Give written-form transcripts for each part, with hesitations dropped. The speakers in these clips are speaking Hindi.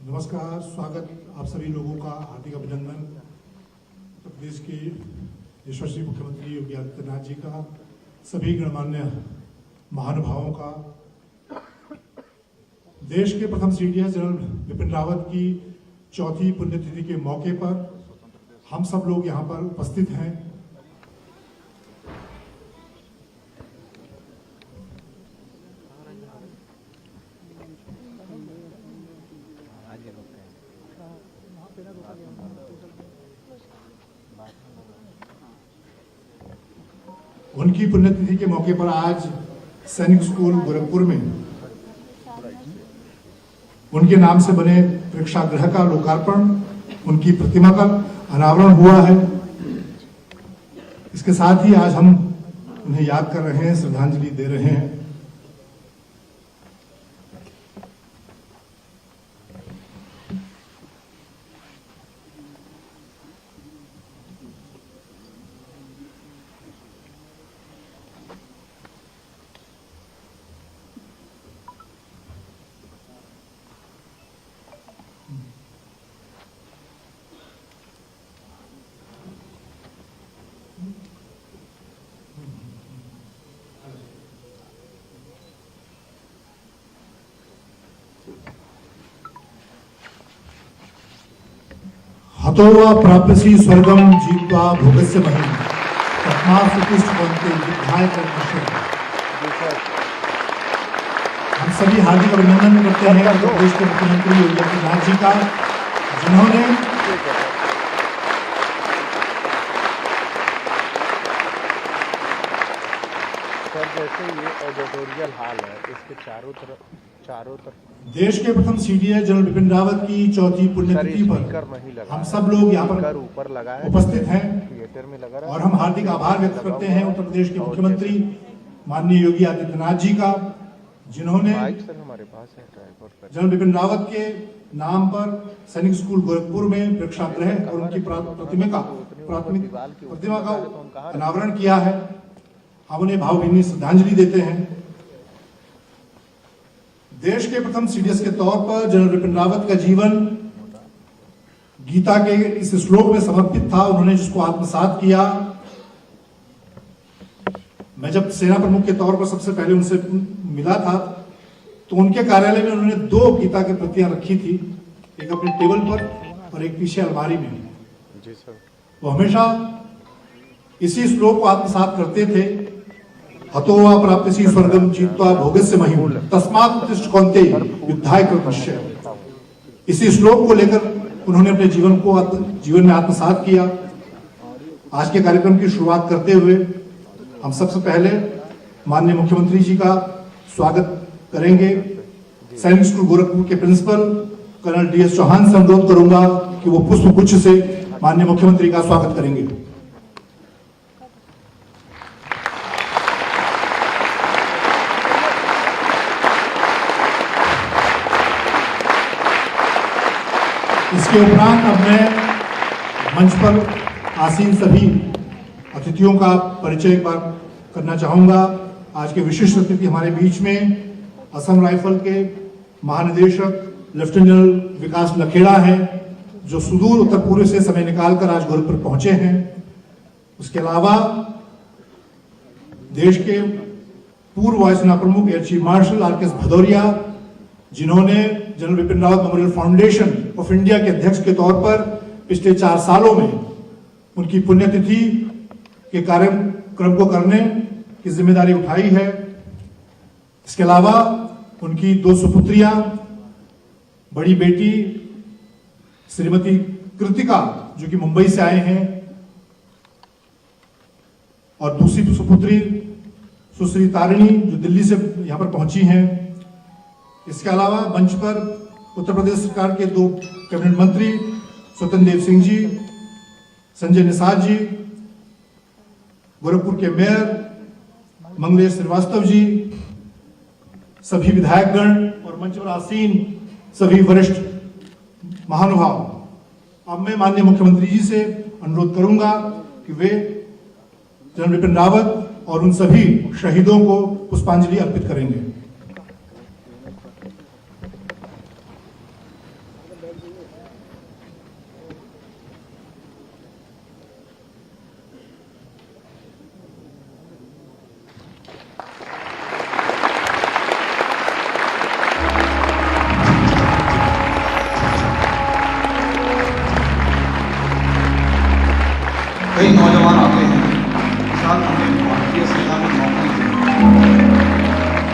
नमस्कार, स्वागत आप सभी लोगों का हार्दिक अभिनंदन। उत्तर प्रदेश के यशस्वी मुख्यमंत्री योगी आदित्यनाथ जी का, सभी गणमान्य महानुभावों का, देश के प्रथम सीडीएस जनरल बिपिन रावत की चौथी पुण्यतिथि के मौके पर हम सब लोग यहाँ पर उपस्थित हैं। उनकी पुण्यतिथि के मौके पर आज सैनिक स्कूल गोरखपुर में उनके नाम से बने प्रेक्षागृह का लोकार्पण, उनकी प्रतिमा का अनावरण हुआ है। इसके साथ ही आज हम उन्हें याद कर रहे हैं, श्रद्धांजलि दे रहे हैं। हतो वा प्राप्यसि स्वर्गम जीत्वा भोगस्य महिम तस्मात् सुतिष्ठन्ते विद्याय कर्मस्य। हम सभी हार्दिक अभिनंदन करते हैं उत्तर प्रदेश के मुख्यमंत्री योगी आदित्यनाथ जी का, जिन्होंने जैसे ये ऑडिटोरियल हॉल है, इसके चारों तरफ देश के प्रथम सीडीएस जनरल बिपिन रावत की चौथी पुण्यतिथि पर हम सब लोग यहाँ पर ऊपर उपस्थित हैं थिएटर में लगा और हम हार्दिक आभार व्यक्त करते हैं उत्तर प्रदेश के मुख्यमंत्री माननीय योगी आदित्यनाथ जी का, जिन्होंने हमारे पास जनरल बिपिन रावत के नाम पर सैनिक स्कूल गोरखपुर में प्रेक्षागृह और उनकी प्रतिमा का अनावरण किया है। हम उन्हें भावभीनी श्रद्धांजलि देते हैं। देश के प्रथम सीडीएस के तौर पर जनरल बिपिन रावत का जीवन गीता के इस श्लोक में समर्पित था। उन्होंने जिसको आत्मसात किया, मैं जब सेना प्रमुख के तौर पर सबसे पहले उनसे मिला था तो उनके कार्यालय में उन्होंने 2 गीता की प्रतियां रखी थी, एक अपने टेबल पर और एक पीछे अलमारी में। जी सर। वो हमेशा इसी श्लोक को आत्मसात करते थे, हतो वा प्राप्यसि स्वर्गम जीत्वा भोगस्य महिम तस्मात् उत्तिष्ठ कौन्तेय युद्धाय कर्मस्य। इसी श्लोक को लेकर उन्होंने अपने जीवन में आत्मसात किया। आज के कार्यक्रम की शुरुआत करते हुए हम सबसे पहले माननीय मुख्यमंत्री जी का स्वागत करेंगे। सैनिक स्कूल गोरखपुर के प्रिंसिपल कर्नल DS चौहान से अनुरोध करूंगा कि वो पुष्प गुच्छ से माननीय मुख्यमंत्री का स्वागत करेंगे। इसके उपरांत अब मैं मंच पर आसीन सभी अतिथियों का परिचय एक बार करना चाहूंगा। आज के विशिष्ट अतिथि हमारे बीच में असम राइफल के महानिदेशक लेफ्टिनेंट जनरल विकास लखेड़ा हैं, जो सुदूर उत्तर पूर्व से समय निकालकर आज गोरखपुर पहुंचे हैं। उसके अलावा देश के पूर्व वायुसेना प्रमुख air chief marshal RKS Bhadauria, जिन्होंने general Bipin Rawat memorial foundation of India के अध्यक्ष के तौर पर पिछले 4 सालों में उनकी पुण्यतिथि के कार्यक्रम को करने की जिम्मेदारी उठाई है। इसके अलावा उनकी 2 सुपुत्रियां, बड़ी बेटी श्रीमती कृतिका जो कि मुंबई से आए हैं, और दूसरी सुपुत्री सुश्री तारिणी जो दिल्ली से यहां पर पहुंची हैं। इसके अलावा मंच पर उत्तर प्रदेश सरकार के 2 कैबिनेट मंत्री स्वतंत्र देव सिंह जी, संजय निषाद जी, गोरखपुर के मेयर मंगलेश श्रीवास्तव जी, सभी विधायकगण और मंच पर आसीन सभी वरिष्ठ महानुभाव। अब मैं माननीय मुख्यमंत्री जी से अनुरोध करूंगा कि वे जनरल बिपिन रावत और उन सभी शहीदों को पुष्पांजलि अर्पित करेंगे। साल उन्हें भारतीय सेना में नौकरी की।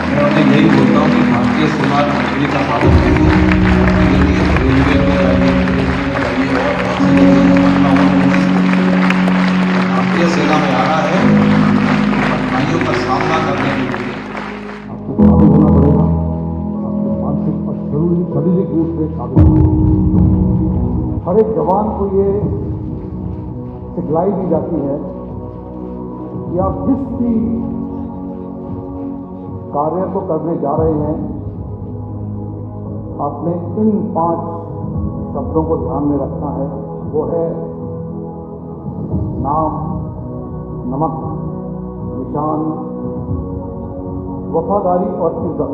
मैं उन्हें यही बोलता हूँ कि भारतीय सेना नौकरी का पालन कीजिए, नौकरी के लिए रेलवे में जाइए और बहुत सी जगह अपना भारतीय सेना में आना है, कठिनाइयों का सामना करने के लिए आपको काबिल होना पड़ेगा, आपको मानसिक और शारीरिक रूप से काबिल होना पड़ेगा। हर एक जवान को ये सिखलाई दी जाती है कि आप जिस भी कार्य को करने जा रहे हैं, आपने इन 5 शब्दों को ध्यान में रखना है। वो है नाम, नमक, निशान, वफादारी और इज्जत।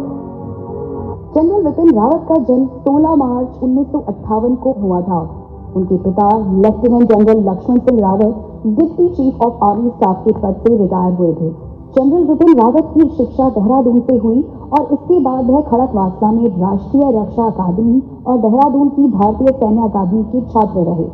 जनरल विपिन रावत का जन्म 16 मार्च 1958 को हुआ था। उनके पिता lieutenant general Laxman Singh Rawat deputy chief of army staff के पद से रिटायर हुए थे। जनरल विपिन रावत की शिक्षा देहरादून से हुई और इसके बाद वह खड़कवासला में राष्ट्रीय रक्षा अकादमी और देहरादून की भारतीय सैन्य अकादमी के छात्र रहे।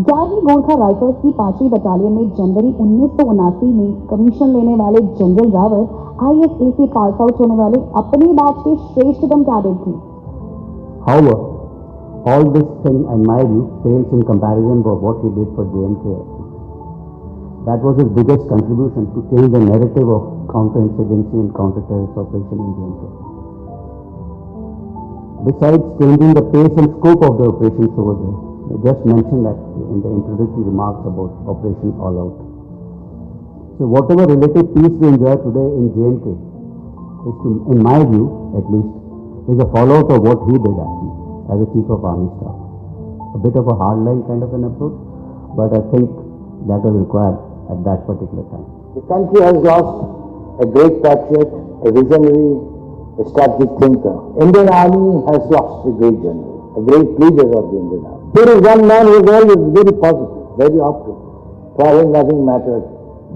11वीं गोरखा राइफल्स की 5वीं बटालियन में जनवरी 1979 में कमीशन लेने वाले जनरल रावत ISA से पास आउट होने वाले अपने बैच के श्रेष्ठतम कैडेट थे। However, all this thing, in my view, pales in comparison for what he did for JNK. That was his biggest contribution to change the narrative of counterinsurgency and counter-terrorist operation in JNK. Besides changing the pace and scope of the operations over there, I just mentioned that in the introductory remarks about Operation All Out. So whatever relative peace we enjoy today in JNK is, in my view at least, is a fallout of what he did actually as a Chief of Army Staff. A bit of a hardline kind of an approach, but I think that was required at that particular time. The country has lost a great patriot, a visionary, a strategic thinker. Indian Army has lost a great general, a great leader of the Indian Army. There is one man who was always very positive, very optimistic. For him nothing mattered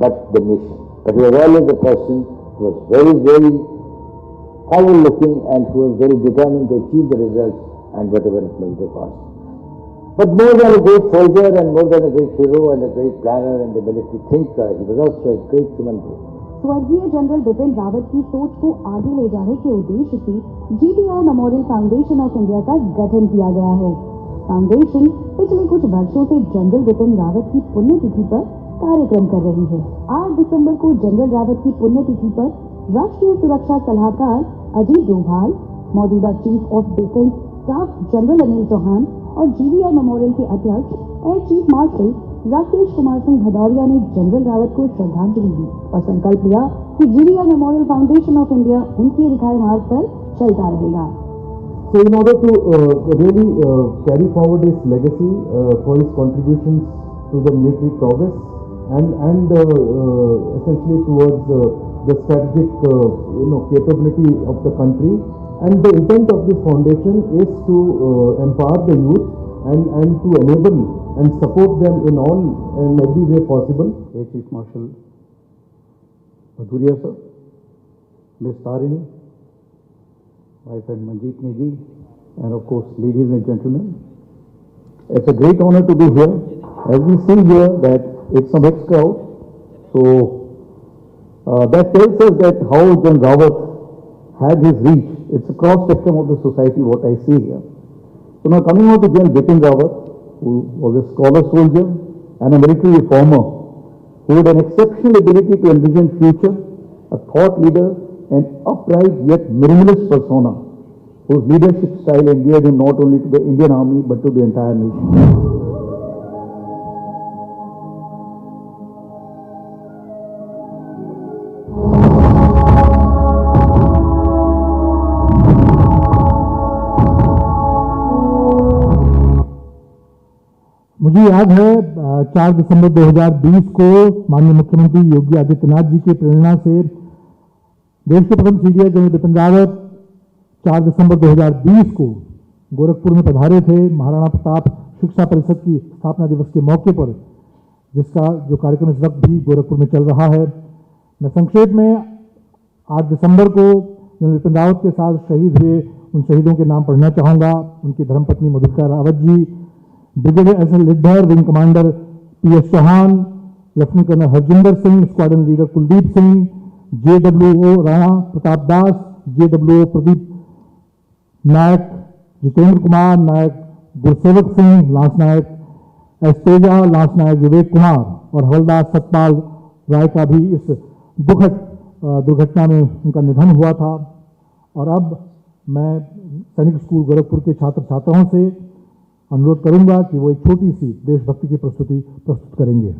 but the nation. But he was always a person who was very, very forward-looking and who was very determined to achieve the results and whatever it may be the cost. But more than a great soldier and more than a great hero and a great planner and a military thinker, he was also a great human being. स्वर्गीय जनरल विपिन रावत की सोच को आगे ले जाने के उद्देश्य से GBR memorial foundation of India का गठन किया गया है। फाउंडेशन पिछले कुछ वर्षों से जनरल विपिन रावत की पुण्यतिथि पर कार्यक्रम कर रही है। 8 दिसंबर को जनरल रावत की पुण्यतिथि पर राष्ट्रीय सुरक्षा सलाहकार अजीत डोभाल, मौजूदा chief of defence staff general Anil Chauhan और GBR मेमोरियल के अध्यक्ष air chief marshal Rakesh Kumar Singh Bhadauria ने जनरल रावत को श्रद्धांजलि दी और संकल्प लिया कि GBR memorial foundation of India उनके दिखाए मार्ग पर चलता रहेगा। So in order to really carry forward his legacy for his contributions to the military progress and essentially towards the strategic capability of the country, and the intent of this foundation is to empower the youth and to enable and support them in all and every way possible. Air Chief Marshal Bhaduria sir, Ms. Tarini, my friend Manjeet Negi, and of course ladies and gentlemen, it's a great honor to be here. As we see here that it's a mixed crowd, so that tells us that how General Rawat had his reach. It's a cross spectrum of the society what I see here. So now coming on to General Bipin Rawat, who was a scholar soldier and a military reformer, who had an exceptional ability to envision future, a thought leader, an upright yet minimalist persona, whose leadership style endeared him not only to the Indian Army but to the entire nation. मुझे याद है 4 दिसंबर 2020 को माननीय मुख्यमंत्री योगी आदित्यनाथ जी की प्रेरणा से देश के प्रथम CDI जनरल बिपिन रावत 4 दिसंबर 2020 को गोरखपुर में पधारे थे महाराणा प्रताप शिक्षा परिषद की स्थापना दिवस के मौके पर, जिसका जो कार्यक्रम इस वक्त भी गोरखपुर में चल रहा है। मैं संक्षेप में 8 दिसंबर को जनरल बिपिन रावत के साथ शहीद हुए उन शहीदों के नाम पढ़ना चाहूँगा। उनकी धर्मपत्नी Madhulika Rawat ji, brigadier SL Lidder, wing commander PS Chauhan, lieutenant colonel Harjinder Singh, squadron leader Kuldeep Singh, JWO Rana Pratap Das, JWO Pradeep Naik, Jitendra Kumar Naik, Gursewak Singh, lance Naik एस्तेजा, लांस नायक विवेक कुमार और हवलदार सतपाल राय का भी इस दुखद दुर्घटना में उनका निधन हुआ था। और अब मैं सैनिक स्कूल गोरखपुर के छात्र छात्राओं से अनुरोध करूंगा कि वो एक छोटी सी देशभक्ति की प्रस्तुति प्रस्तुत करेंगे।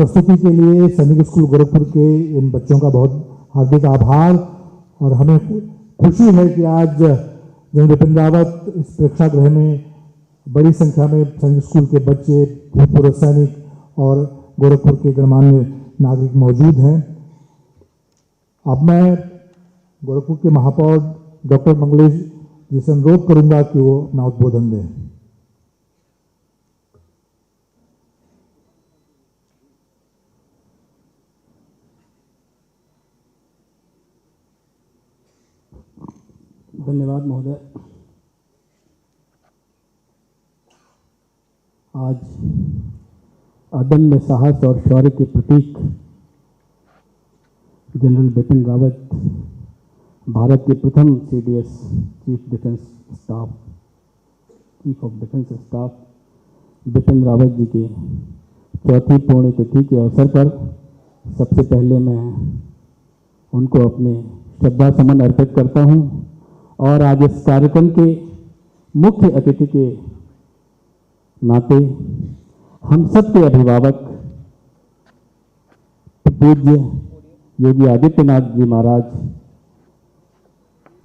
प्रस्तुति के लिए सैनिक स्कूल गोरखपुर के इन बच्चों का बहुत हार्दिक आभार। और हमें खुशी है कि आज जनरल बिपिन रावत इस प्रेक्षागृह में बड़ी संख्या में सैनिक स्कूल के बच्चे, भूतपूर्व सैनिक और गोरखपुर के गणमान्य नागरिक मौजूद हैं। अब मैं गोरखपुर के महापौर डॉक्टर मंगलेश जी से अनुरोध करूंगा कि वो अपना उद्बोधन दें। धन्यवाद महोदय। आज अदम्य साहस और शौर्य के प्रतीक जनरल बिपिन रावत, भारत के प्रथम CDS chief of defence staff Bipin Rawat ji के चौथी पुण्यतिथि के अवसर पर सबसे पहले मैं उनको अपने श्रद्धा सुमन अर्पित करता हूं और आज इस कार्यक्रम के मुख्य अतिथि के नाते हम सब के अभिभावक पूज्य योगी आदित्यनाथ जी महाराज,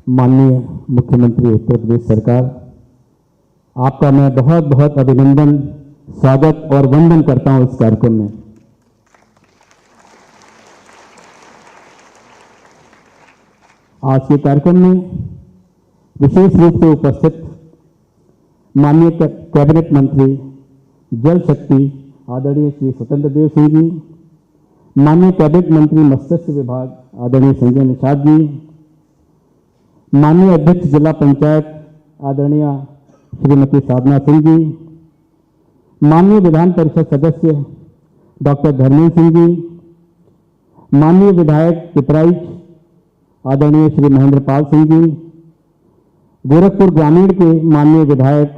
माननीय मुख्यमंत्री उत्तर प्रदेश सरकार, आपका मैं बहुत बहुत अभिनंदन, स्वागत और वंदन करता हूं इस कार्यक्रम में। आज के कार्यक्रम में विशेष रूप से उपस्थित माननीय कैबिनेट मंत्री जल शक्ति आदरणीय श्री स्वतंत्र देव सिंह जी, माननीय कैबिनेट मंत्री मत्स्य विभाग आदरणीय संजय निषाद जी, माननीय अध्यक्ष जिला पंचायत आदरणीय श्रीमती साधना सिंह जी, माननीय विधान परिषद सदस्य डॉक्टर धर्मेंद्र सिंह जी, माननीय विधायक पिपराइच आदरणीय श्री महेंद्र पाल सिंह जी, गोरखपुर ग्रामीण के माननीय विधायक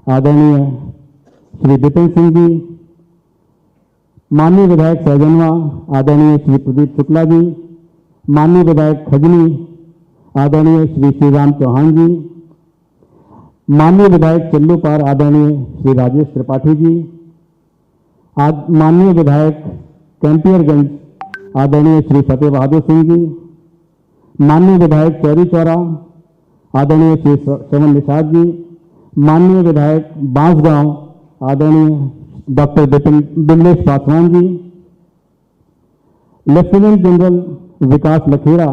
आदरणीय श्री विपिन सिंह जी, माननीय विधायक सहजनवा आदरणीय श्री प्रदीप शुक्ला जी, माननीय विधायक खजनी आदरणीय श्री श्रीराम चौहान जी, माननीय विधायक चिल्लूपार आदरणीय श्री राजेश त्रिपाठी जी, माननीय विधायक कैंपियरगंज आदरणीय श्री फतेह बहादुर सिंह जी, माननीय विधायक चौरी चौरा आदरणीय श्री श्रवण निषाद जी, माननीय विधायक बांसगांव आदरणीय doctor Bimlesh Paswan ji, lieutenant general Vikas Lakhera,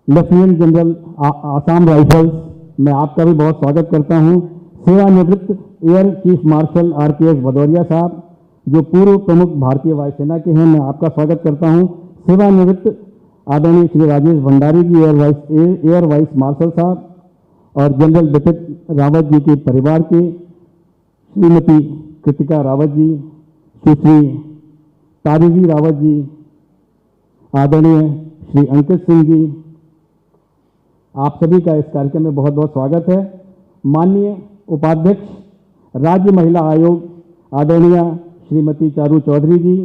lieutenant general Assam rifles, मैं आपका भी बहुत स्वागत करता हूं। सेवानिवृत्त air chief marshal RPS Bhadauria साहब, जो पूर्व प्रमुख भारतीय वायुसेना के हैं, मैं आपका स्वागत करता हूं। सेवानिवृत्त आदरणीय श्री राजेश भंडारी जी, एयर वाइस मार्शल साहब, और जनरल बिपिन रावत जी के परिवार के श्रीमती कृतिका रावत जी, सुश्री तारिजी रावत जी, आदरणीय श्री अंकित सिंह जी, आप सभी का इस कार्यक्रम में बहुत बहुत स्वागत है। माननीय उपाध्यक्ष राज्य महिला आयोग आदरणीय श्रीमती चारू चौधरी जी,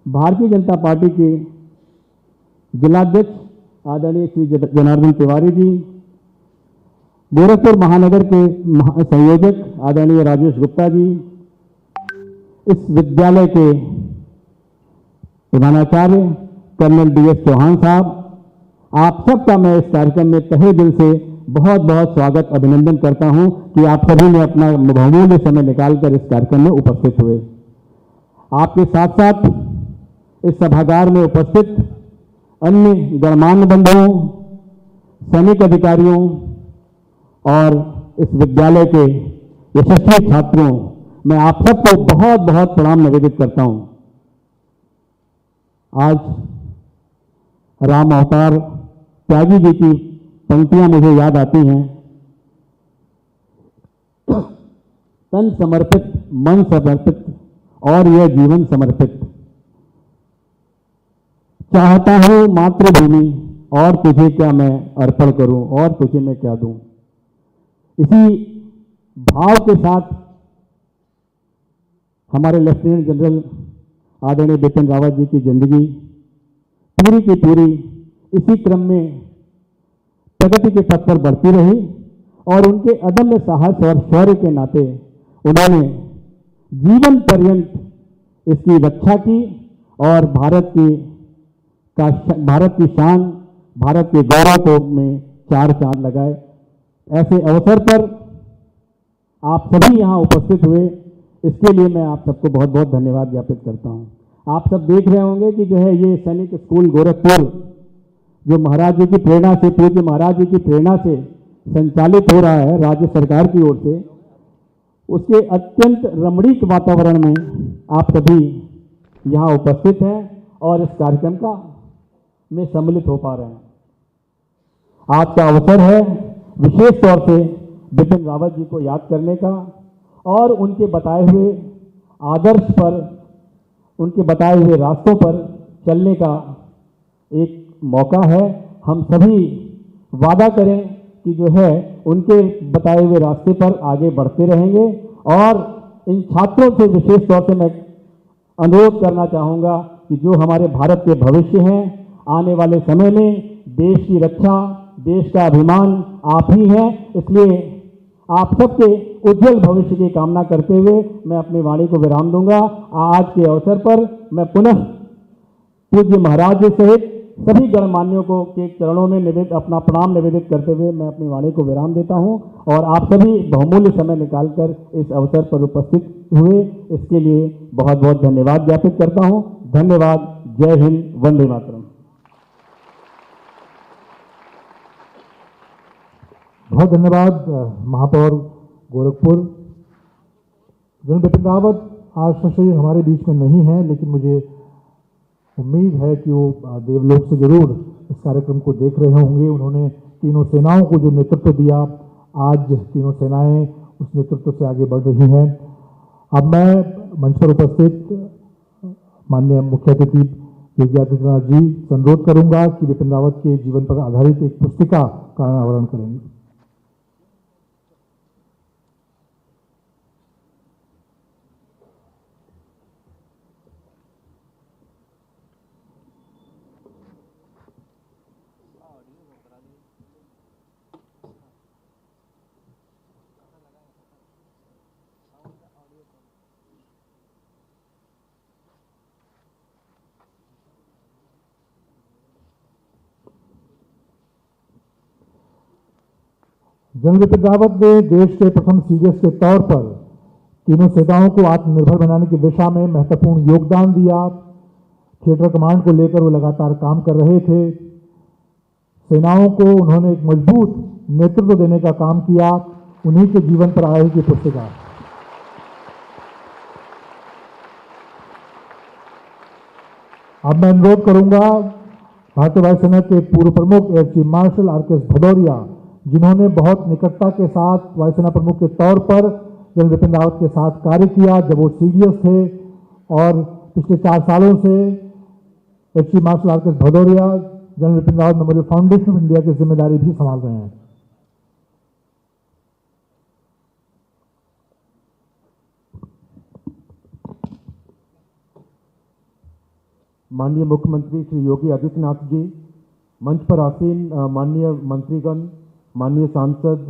भारतीय जनता पार्टी के जिलाध्यक्ष आदरणीय श्री जनार्दन तिवारी जी, गोरखपुर महानगर के संयोजक आदरणीय राजेश गुप्ता जी, इस विद्यालय के प्रधानाचार्य कर्नल DS चौहान साहब, आप सबका मैं इस कार्यक्रम में तहे दिल से बहुत बहुत स्वागत अभिनंदन करता हूं कि आप सभी ने अपना बहुमूल्य समय निकालकर इस कार्यक्रम में उपस्थित हुए। आपके साथ साथ इस सभागार में उपस्थित अन्य गणमान्य बंधुओं, सैनिक अधिकारियों और इस विद्यालय के यशस्वी छात्रों, मैं आप सबको बहुत बहुत प्रणाम निवेदित करता हूं। आज राम अवतार त्यागी जी की पंक्तियां मुझे याद आती हैं। तन समर्पित, मन समर्पित और यह जीवन समर्पित, चाहता हूं मातृभूमि और तुझे क्या मैं अर्पण करूं और तुझे मैं क्या दूं। इसी भाव के साथ हमारे लेफ्टिनेंट जनरल आदरणीय बिपिन रावत जी की जिंदगी पूरी की पूरी इसी क्रम में प्रगति के पथ पर बढ़ती रही और उनके अदम्य साहस और शौर्य के नाते उन्होंने जीवन पर्यंत इसकी रक्षा की और भारत की शान, भारत के गौरव को में 4 चांद लगाए। ऐसे अवसर पर आप सभी यहाँ उपस्थित हुए, इसके लिए मैं आप सबको बहुत बहुत धन्यवाद ज्ञापित करता हूँ। आप सब देख रहे होंगे कि जो है ये सैनिक स्कूल गोरखपुर जो महाराज जी की प्रेरणा से, पूज्य महाराज जी की प्रेरणा से संचालित हो रहा है राज्य सरकार की ओर से, उसके अत्यंत रमणीक वातावरण में आप सभी यहाँ उपस्थित हैं और इस कार्यक्रम में सम्मिलित हो पा रहे हैं। आज का अवसर है विशेष तौर से बिपिन रावत जी को याद करने का और उनके बताए हुए आदर्श पर, उनके बताए हुए रास्तों पर चलने का एक मौका है। हम सभी वादा करें कि जो है उनके बताए हुए रास्ते पर आगे बढ़ते रहेंगे और इन छात्रों से विशेष तौर से मैं अनुरोध करना चाहूँगा कि जो हमारे भारत के भविष्य हैं, आने वाले समय में देश की रक्षा, देश का अभिमान आप ही हैं, इसलिए आप सबके उज्जवल भविष्य की कामना करते हुए मैं अपनी वाणी को विराम दूंगा। आज के अवसर पर मैं पुनः पूज्य महाराज जी सहित सभी गणमान्यों को के चरणों में अपना प्रणाम निवेदित करते हुए मैं अपनी वाणी को विराम देता हूं और आप सभी बहुमूल्य समय निकालकर इस अवसर पर उपस्थित हुए, इसके लिए बहुत बहुत धन्यवाद ज्ञापित करता हूं। धन्यवाद। जय हिंद, वंदे मातरम। बहुत धन्यवाद महापौर गोरखपुर। जनरल बिपिन रावत आज सशरीर हमारे बीच में नहीं है, लेकिन मुझे उम्मीद है कि वो देवलोक से जरूर इस कार्यक्रम को देख रहे होंगे। उन्होंने तीनों सेनाओं को जो नेतृत्व दिया, आज तीनों सेनाएं उस नेतृत्व से आगे बढ़ रही हैं। अब मैं मंच पर उपस्थित माननीय मुख्य अतिथि योगी आदित्यनाथ जी से अनुरोध करूंगा कि बिपिन रावत के जीवन पर आधारित एक पुस्तिका का अनावरण करेंगे। जनरल बिपिन रावत ने देश के प्रथम सीडीएस के तौर पर तीनों सेनाओं को आत्मनिर्भर बनाने की दिशा में महत्वपूर्ण योगदान दिया। थिएटर कमांड को लेकर वो लगातार काम कर रहे थे। सेनाओं को उन्होंने एक मजबूत नेतृत्व देने का काम किया। उन्हीं के जीवन पर आधारित की पुस्तिका। अब मैं अनुरोध करूंगा भारतीय वायुसेना के पूर्व प्रमुख air chief marshal RKS Bhadauria, जिन्होंने बहुत निकटता के साथ वायुसेना प्रमुख के तौर पर जनरल बिपिन रावत के साथ कार्य किया जब वो सीडीएस थे, और पिछले 4 सालों से air chief marshal RKS Bhadauria general Bipin Rawat memorial foundation of India की जिम्मेदारी भी संभाल रहे हैं। माननीय मुख्यमंत्री श्री योगी आदित्यनाथ जी, मंच पर आसीन माननीय मंत्रीगण, माननीय सांसद,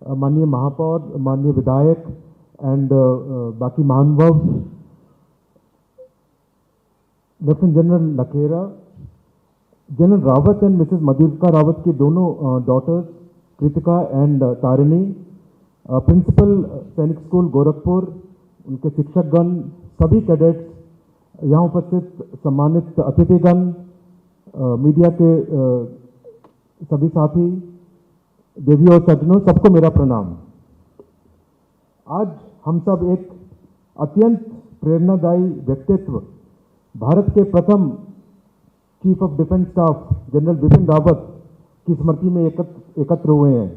माननीय महापौर, माननीय विधायक एंड बाकी महानुभाव, lieutenant general Lakhera, general Rawat and Mrs Madhulika Rawat की दोनों daughters Kritika and Tarini, principal Sainik school Gorakhpur, उनके शिक्षकगण, सभी कैडेट्स, यहाँ उपस्थित सम्मानित अतिथिगण, मीडिया के सभी साथी, देवी और सज्जनों, सबको मेरा प्रणाम। आज हम सब एक अत्यंत प्रेरणादायी व्यक्तित्व, भारत के प्रथम chief of defence staff general Bipin Rawat की स्मृति में एकत्र हुए हैं।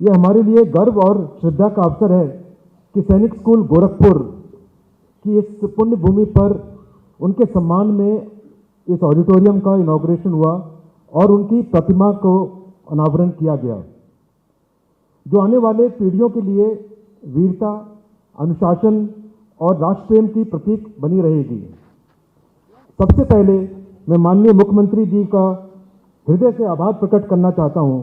ये हमारे लिए गर्व और श्रद्धा का अवसर है कि सैनिक स्कूल गोरखपुर की इस पुण्य भूमि पर उनके सम्मान में इस ऑडिटोरियम का इनॉग्रेशन हुआ और उनकी प्रतिमा को अनावरण किया गया, जो आने वाले पीढ़ियों के लिए वीरता, अनुशासन और राष्ट्रप्रेम की प्रतीक बनी रहेगी। सबसे पहले मैं माननीय मुख्यमंत्री जी का हृदय से आभार प्रकट करना चाहता हूं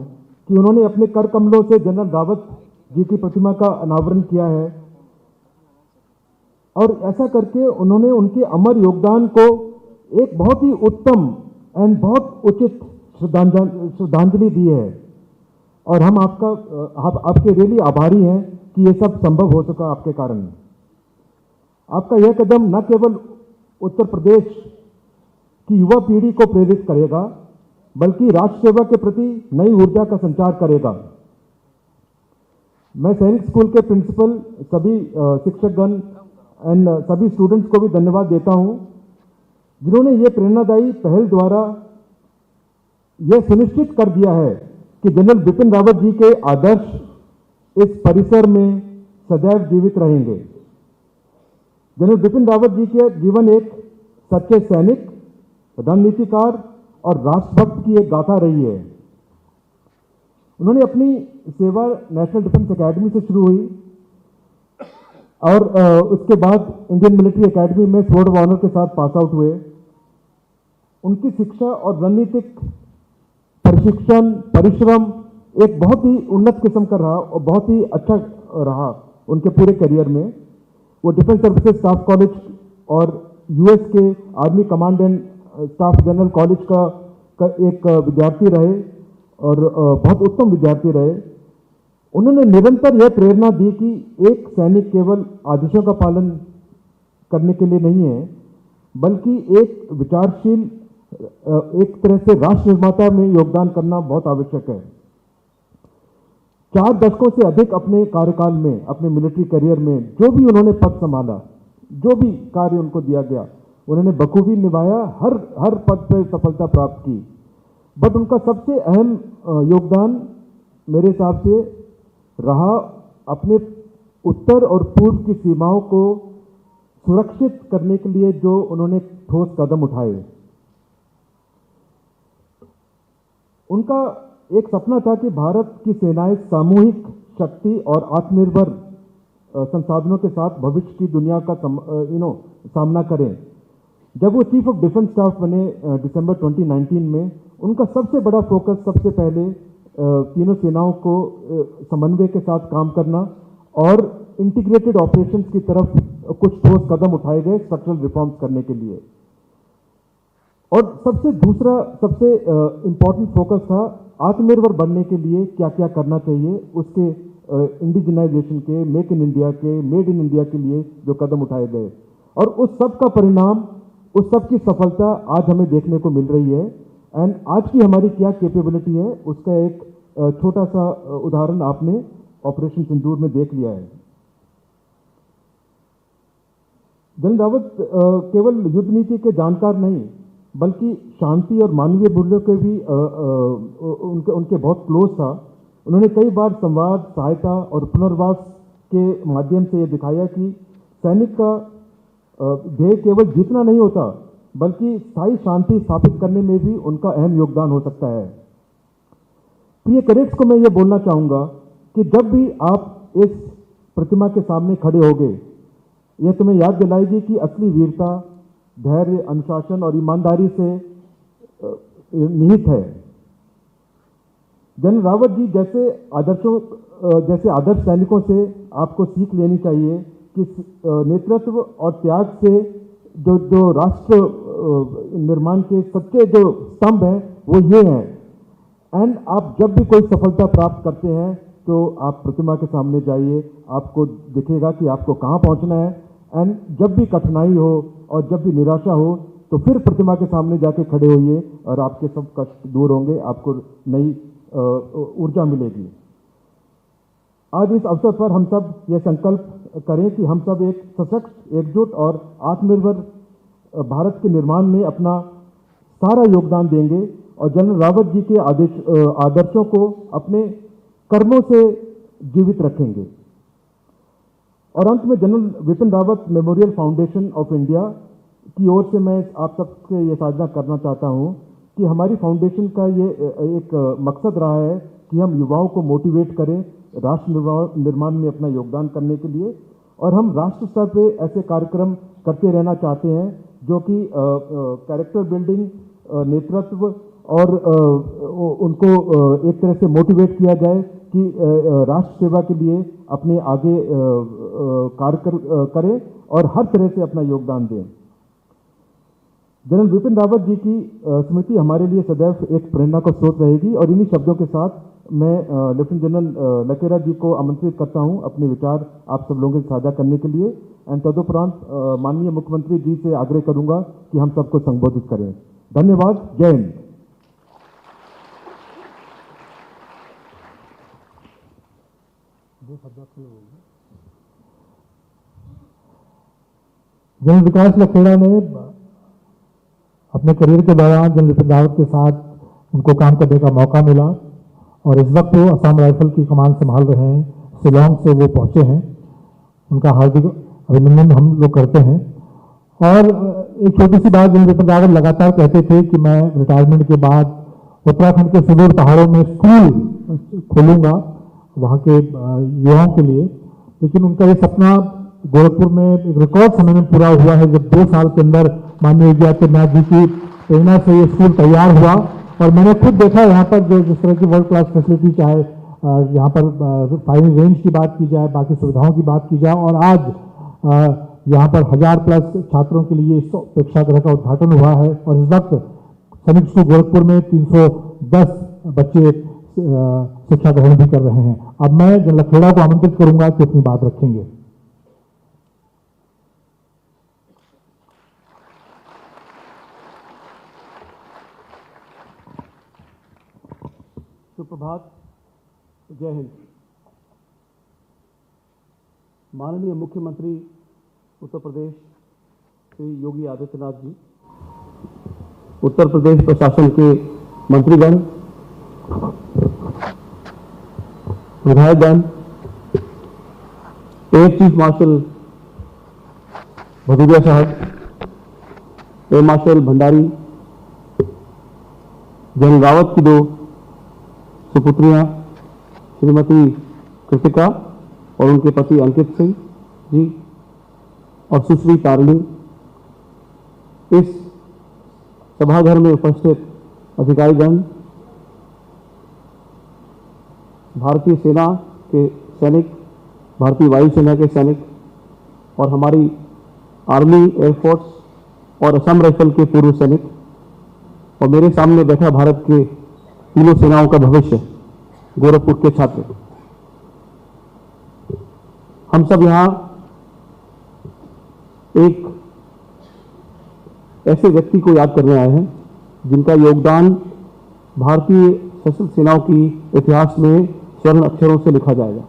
कि उन्होंने अपने कर कमलों से जनरल रावत जी की प्रतिमा का अनावरण किया है। और ऐसा करके उन्होंने उनके अमर योगदान को एक बहुत ही उत्तम एंड बहुत उचित श्रद्धांजलि दी है। और हम आपके रियली आभारी हैं कि ये सब संभव हो सका आपके कारण। आपका यह कदम न केवल उत्तर प्रदेश की युवा पीढ़ी को प्रेरित करेगा, बल्कि राष्ट्र सेवा के प्रति नई ऊर्जा का संचार करेगा। मैं सैनिक स्कूल के प्रिंसिपल, सभी शिक्षकगण एंड सभी स्टूडेंट्स को भी धन्यवाद देता हूं, जिन्होंने ये प्रेरणादायी पहल द्वारा यह सुनिश्चित कर दिया है कि जनरल बिपिन रावत जी के आदर्श इस परिसर में सदैव जीवित रहेंगे। जनरल बिपिन रावत जी के जीवन एक सच्चे सैनिक, रणनीतिकार और राष्ट्रभक्त की एक गाथा रही है। उन्होंने अपनी सेवा नेशनल डिफेंस एकेडमी से शुरू हुई और उसके बाद इंडियन मिलिट्री एकेडमी में स्वॉर्ड ऑफ ऑनर के साथ पास आउट हुए। उनकी शिक्षा और रणनीतिक प्रशिक्षण, परिश्रम एक बहुत ही उन्नत किस्म का रहा और बहुत ही अच्छा रहा उनके पूरे करियर में। वो डिफेंस सर्विसेज स्टाफ कॉलेज और यूएस के army command and staff general college का एक विद्यार्थी रहे और बहुत उत्तम विद्यार्थी रहे। उन्होंने निरंतर यह प्रेरणा दी कि एक सैनिक केवल आदेशों का पालन करने के लिए नहीं है, बल्कि एक विचारशील, एक तरह से राष्ट्र निर्माता में योगदान करना बहुत आवश्यक है। 4 दशकों से अधिक अपने कार्यकाल में, अपने मिलिट्री करियर में जो भी उन्होंने पद संभाला, जो भी कार्य उनको दिया गया, उन्होंने बखूबी निभाया, हर पद पर सफलता प्राप्त की। बट उनका सबसे अहम योगदान मेरे हिसाब से रहा अपने उत्तर और पूर्व की सीमाओं को सुरक्षित करने के लिए जो उन्होंने ठोस कदम उठाए। उनका एक सपना था कि भारत की सेनाएं सामूहिक शक्ति और आत्मनिर्भर संसाधनों के साथ भविष्य की दुनिया का सामना करें। जब वो चीफ ऑफ डिफेंस स्टाफ बने दिसंबर 2019 में, उनका सबसे बड़ा फोकस सबसे पहले तीनों सेनाओं को समन्वय के साथ काम करना और इंटीग्रेटेड ऑपरेशंस की तरफ कुछ ठोस कदम उठाए गए स्ट्रक्चरल रिफॉर्म्स करने के लिए। और सबसे इंपॉर्टेंट फोकस था आत्मनिर्भर बनने के लिए क्या क्या करना चाहिए, उसके इंडिजिनाइजेशन के, मेक इन इंडिया के, मेड इन इंडिया के लिए जो कदम उठाए गए। और उस सब का परिणाम, उस सब की सफलता आज हमें देखने को मिल रही है। एंड आज की हमारी क्या कैपेबिलिटी है, उसका एक छोटा सा उदाहरण आपने ऑपरेशन सिंदूर में देख लिया है। जनरल रावत केवल युद्ध नीति के जानकार नहीं, बल्कि शांति और मानवीय मूल्यों के भी उनके बहुत क्लोज था। उन्होंने कई बार संवाद, सहायता और पुनर्वास के माध्यम से ये दिखाया कि सैनिक का ध्येय केवल जीतना नहीं होता, बल्कि स्थायी शांति स्थापित करने में भी उनका अहम योगदान हो सकता है। प्रिय कैडेट्स को मैं ये बोलना चाहूँगा कि जब भी आप इस प्रतिमा के सामने खड़े होगे, यह तुम्हें याद दिलाएगी कि असली वीरता धैर्य, अनुशासन और ईमानदारी से निहित है। जनरल रावत जी जैसे आदर्श सैनिकों से आपको सीख लेनी चाहिए कि नेतृत्व और त्याग से जो राष्ट्र निर्माण के सच्चे जो स्तंभ हैं वो ये हैं। एंड आप जब भी कोई सफलता प्राप्त करते हैं तो आप प्रतिमा के सामने जाइए, आपको दिखेगा कि आपको कहाँ पहुँचना है। एंड जब भी कठिनाई हो और जब भी निराशा हो तो फिर प्रतिमा के सामने जाके खड़े होइए और आपके सब कष्ट दूर होंगे, आपको नई ऊर्जा मिलेगी। आज इस अवसर पर हम सब ये संकल्प करें कि हम सब एक सशक्त, एकजुट और आत्मनिर्भर भारत के निर्माण में अपना सारा योगदान देंगे और जनरल रावत जी के आदर्शों को अपने कर्मों से जीवित रखेंगे। और अंत में general Bipin Rawat memorial foundation of India की ओर से मैं आप सबसे ये साझा करना चाहता हूँ कि हमारी फाउंडेशन का ये एक मकसद रहा है कि हम युवाओं को मोटिवेट करें राष्ट्र निर्माण में अपना योगदान करने के लिए। और हम राष्ट्र स्तर पे ऐसे कार्यक्रम करते रहना चाहते हैं जो कि कैरेक्टर बिल्डिंग, नेतृत्व और उनको एक तरह से मोटिवेट किया जाए कि राष्ट्र सेवा के लिए अपने आगे कार्य करें और हर तरह से अपना योगदान दें। जनरल बिपिन रावत जी की स्मृति हमारे लिए सदैव एक प्रेरणा का स्रोत रहेगी और इन्हीं शब्दों के साथ मैं लेफ्टिनेंट जनरल लखेड़ा जी को आमंत्रित करता हूं अपने विचार आप सब लोगों के साझा करने के लिए एंड तदुपरांत माननीय मुख्यमंत्री जी से आग्रह करूंगा कि हम सबको संबोधित करें। धन्यवाद। जय हिंद। जनरल विकास लखेड़ा ने अपने करियर के दौरान जनरल बिपिन रावत के साथ उनको काम करने का मौका मिला और इस वक्त वो असम राइफल की कमान संभाल रहे हैं। शिलांग से वो पहुंचे हैं, उनका हार्दिक अभिनंदन हम लोग करते हैं। और एक छोटी सी बात, जनरल बिपिन रावत लगातार कहते थे कि मैं रिटायरमेंट के बाद उत्तराखंड के सुदूर पहाड़ों में स्कूल खोलूंगा वहाँ के युवाओं के लिए, लेकिन उनका ये सपना गोरखपुर में एक रिकॉर्ड समय में पूरा हुआ है जब 2 साल के अंदर माननीय योगी आदित्यनाथ जी की प्रेरणा से ये स्कूल तैयार हुआ। और मैंने खुद देखा यहाँ पर जो जिस तरह की वर्ल्ड क्लास फैसिलिटी, चाहे यहाँ पर फायरिंग रेंज की बात की जाए, बाकी सुविधाओं की बात की जाए, और आज यहाँ पर 1000+ छात्रों के लिए इस प्रेक्षागृह का उद्घाटन हुआ है और इस वक्त सैनिक स्कूल गोरखपुर में 310 बच्चे शिक्षा ग्रहण भी कर रहे हैं। अब मैं जनरल लखेड़ा को आमंत्रित करूंगा कि अपनी बात रखेंगे। सुप्रभात, जय हिंद। माननीय मुख्यमंत्री उत्तर प्रदेश श्री योगी आदित्यनाथ जी, उत्तर प्रदेश प्रशासन के मंत्रीगण, विधायकगण, एयर चीफ मार्शल भदौरिया साहब, air marshal Bhandari, general Rawat की 2 सुपुत्रियां श्रीमती कृतिका और उनके पति अंकित सिंह जी और सुश्री तारिणी, इस सभाघर में उपस्थित अधिकारीगण, भारतीय सेना के सैनिक, भारतीय वायुसेना के सैनिक और हमारी आर्मी, एयरफोर्स और असम राइफल के पूर्व सैनिक, और मेरे सामने बैठा भारत के तीनों सेनाओं का भविष्य, गोरखपुर के छात्र, हम सब यहाँ एक ऐसे व्यक्ति को याद करने आए हैं जिनका योगदान भारतीय सशस्त्र सेनाओं की इतिहास में स्वर्ण अक्षरों से लिखा जाएगा।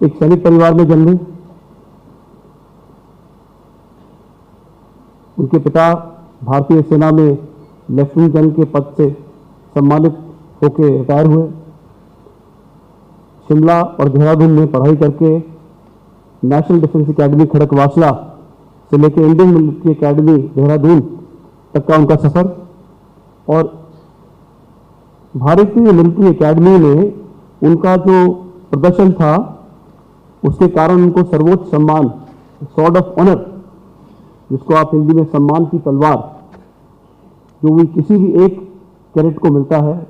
एक सैनिक परिवार में जन्मे, उनके पिता भारतीय सेना में लेफ्टिनेंट जनरल के पद से सम्मानित होकर रिटायर हुए। शिमला और देहरादून में पढ़ाई करके नेशनल डिफेंस एकेडमी खड़कवासला से लेकर इंडियन मिलिट्री एकेडमी देहरादून तक का उनका सफर, और भारतीय मिलिट्री एकेडमी में उनका जो प्रदर्शन था उसके कारण उनको सर्वोच्च सम्मान स्वॉर्ड ऑफ ऑनर, जिसको आप हिंदी में सम्मान की तलवार, जो भी किसी भी एक कैडेट को मिलता है,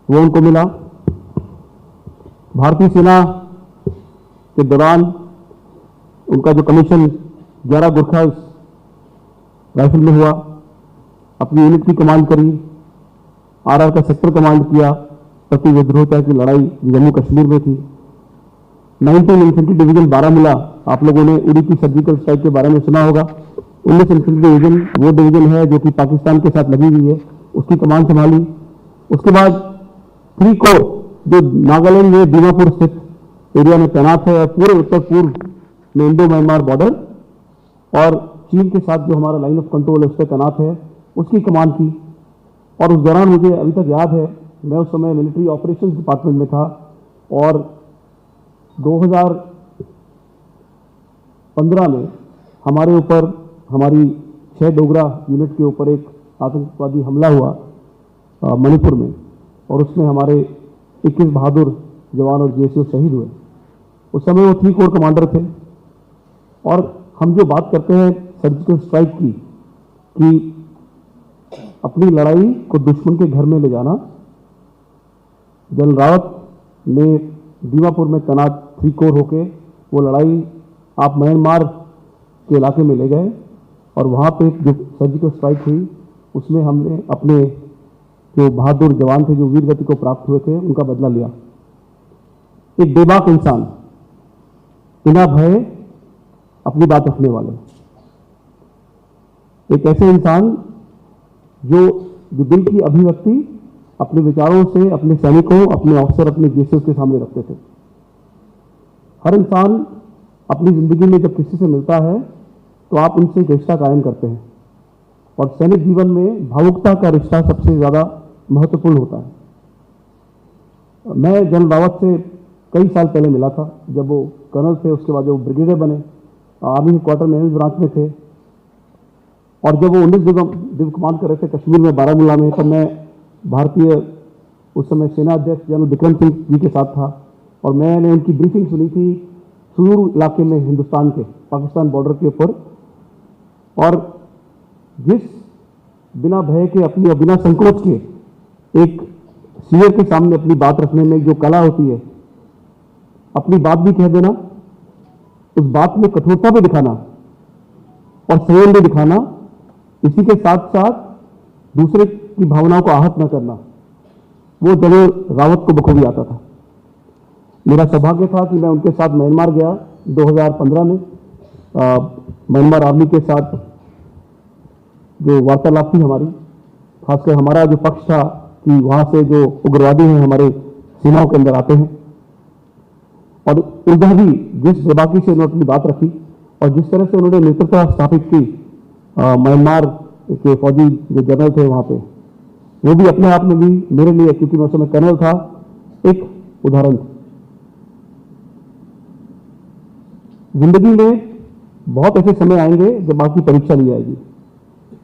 वो उनको मिला। भारतीय सेना के दौरान उनका जो कमीशन 11 गुरखा राइफल में हुआ, अपनी यूनिट की कमांड करी, आरआर का सेक्टर कमांड किया, प्रति विद्रोहिता की लड़ाई जम्मू कश्मीर में थी। 19 इन्फेंट्री डिवीजन बारामूला, आप लोगों ने उड़ी की सर्जिकल स्ट्राइक के बारे में सुना होगा। 19 इन्फेंट्री डिवीजन वो डिवीजन है जो कि पाकिस्तान के साथ लगी हुई है, उसकी कमान संभाली। उसके बाद 3 कोर जो नागालैंड में दीमापुर स्थित एरिया में तैनात है, और पूरे उत्तर पूर्व में इंडो म्यांमार बॉर्डर और चीन के साथ जो हमारा लाइन ऑफ कंट्रोल है उस पर तैनात है, उसकी कमान की। और उस दौरान मुझे अभी तक याद है, मैं उस समय मिलिट्री ऑपरेशंस डिपार्टमेंट में था और 2015 में हमारे ऊपर, हमारी 6 डोगरा यूनिट के ऊपर एक आतंकवादी हमला हुआ मणिपुर में, और उसमें हमारे 21 बहादुर जवान और जीएसओ शहीद हुए। उस समय वो 3 कोर कमांडर थे। और हम जो बात करते हैं सर्जिकल स्ट्राइक की, कि अपनी लड़ाई को दुश्मन के घर में ले जाना, जनरल रावत ने दीमापुर में तैनात 3 कोर होके वो लड़ाई आप म्यांमार के इलाके में ले गए और वहाँ पे जो सर्जिकल स्ट्राइक हुई उसमें हमने अपने जो बहादुर जवान थे, जो वीर गति को प्राप्त हुए थे, उनका बदला लिया। एक बेबाक इंसान, बिना भय अपनी बात रखने वाले, एक ऐसे इंसान जो दिल की अभिव्यक्ति अपने विचारों से अपने सैनिकों, अपने अफसर, अपने जेसीओ के सामने रखते थे। हर इंसान अपनी जिंदगी में जब किसी से मिलता है तो आप उनसे एक रिश्ता कायम करते हैं, और सैनिक जीवन में भावुकता का रिश्ता सबसे ज़्यादा महत्वपूर्ण होता है। मैं जनरल रावत से कई साल पहले मिला था, जब वो कर्नल थे, उसके बाद जो ब्रिगेडियर बने, आर्मी क्वार्टर में ब्रांच में थे, और जब वो 19 दिव्य कमान कर रहे थे कश्मीर में, बारामूला में, तब मैं भारतीय उस समय सेना अध्यक्ष जनरल विक्रम सिंह जी के साथ था, और मैंने उनकी ब्रीफिंग सुनी थी सुदूर इलाके में, हिंदुस्तान के पाकिस्तान बॉर्डर के ऊपर, और जिस बिना भय के अपनी और बिना संकोच के एक सीनियर के सामने अपनी बात रखने में जो कला होती है, अपनी बात भी कह देना, उस बात में कठोरता भी दिखाना और संयम भी दिखाना, इसी के साथ साथ दूसरे की भावनाओं को आहत न करना, वो जनरल रावत को बखूबी आता था। मेरा सौभाग्य था कि मैं उनके साथ म्यांमार गया 2015 में। म्यांमार आर्मी के साथ जो वार्तालाप थी हमारी, खासकर हमारा जो पक्ष था कि वहाँ से जो उग्रवादी हैं हमारे सीमाओं के अंदर आते हैं, और उधर भी जिस बेबाकी से उन्होंने अपनी बात रखी और जिस तरह से उन्होंने नेतृत्व स्थापित की म्यांमार के फौजी जो जनरल थे वहाँ पे, वो भी अपने आप में भी मेरे लिए, क्योंकि मैं उस समय कर्नल था, एक उदाहरण था। जिंदगी में बहुत ऐसे समय आएंगे जब आपकी परीक्षा ली जाएगी,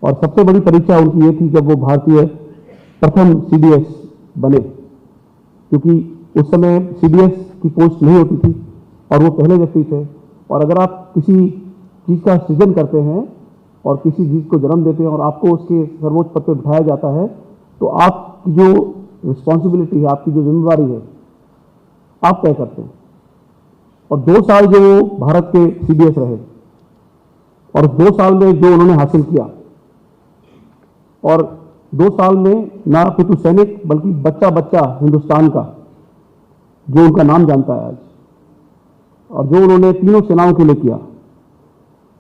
और सबसे बड़ी परीक्षा उनकी ये थी जब वो भारतीय प्रथम CDS बने, क्योंकि उस समय CDS की पोस्ट नहीं होती थी और वो पहले व्यक्ति थे। और अगर आप किसी चीज़ का सृजन करते हैं और किसी चीज़ को जन्म देते हैं और आपको उसके सर्वोच्च पद पर बिठाया जाता है, तो आपकी जो रिस्पॉन्सिबिलिटी है, आपकी जो जिम्मेदारी है, आप तय करते हैं। और 2 साल जो भारत के CDS रहे, और 2 साल में जो उन्होंने हासिल किया, और 2 साल में ना पितु सैनिक बल्कि बच्चा बच्चा हिंदुस्तान का जो उनका नाम जानता है आज, और जो उन्होंने तीनों सेनाओं के लिए किया,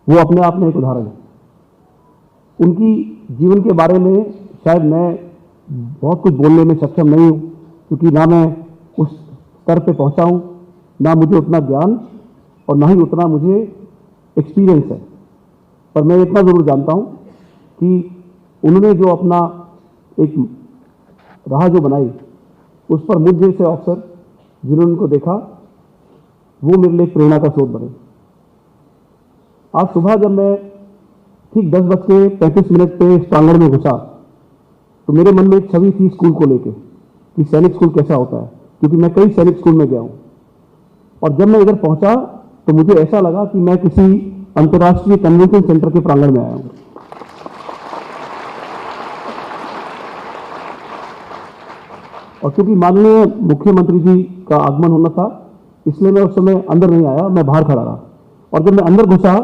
वो अपने आप में एक उदाहरण है। उनकी जीवन के बारे में शायद मैं बहुत कुछ बोलने में सक्षम नहीं हूँ, क्योंकि ना मैं उस स्तर पे पहुँचा हूँ, ना मुझे उतना ज्ञान और ना ही उतना मुझे एक्सपीरियंस है। पर मैं इतना ज़रूर जानता हूँ कि उन्होंने जो अपना एक राह जो बनाई, उस पर मुझ जैसे अफसर जिन्होंने उनको देखा, वो मेरे लिए प्रेरणा का स्रोत बने। आज सुबह जब मैं ठीक 10:35 पे इस प्रांगण में घुसा, तो मेरे मन में एक छवि थी स्कूल को लेके कि सैनिक स्कूल कैसा होता है, क्योंकि मैं कई सैनिक स्कूल में गया हूँ। और जब मैं इधर पहुंचा तो मुझे ऐसा लगा कि मैं किसी अंतर्राष्ट्रीय कन्वेंशन सेंटर के प्रांगण में आया हूँ। और क्योंकि माननीय मुख्यमंत्री जी का आगमन होना था, इसलिए मैं उस समय अंदर नहीं आया, मैं बाहर खड़ा रहा। और जब मैं अंदर घुसा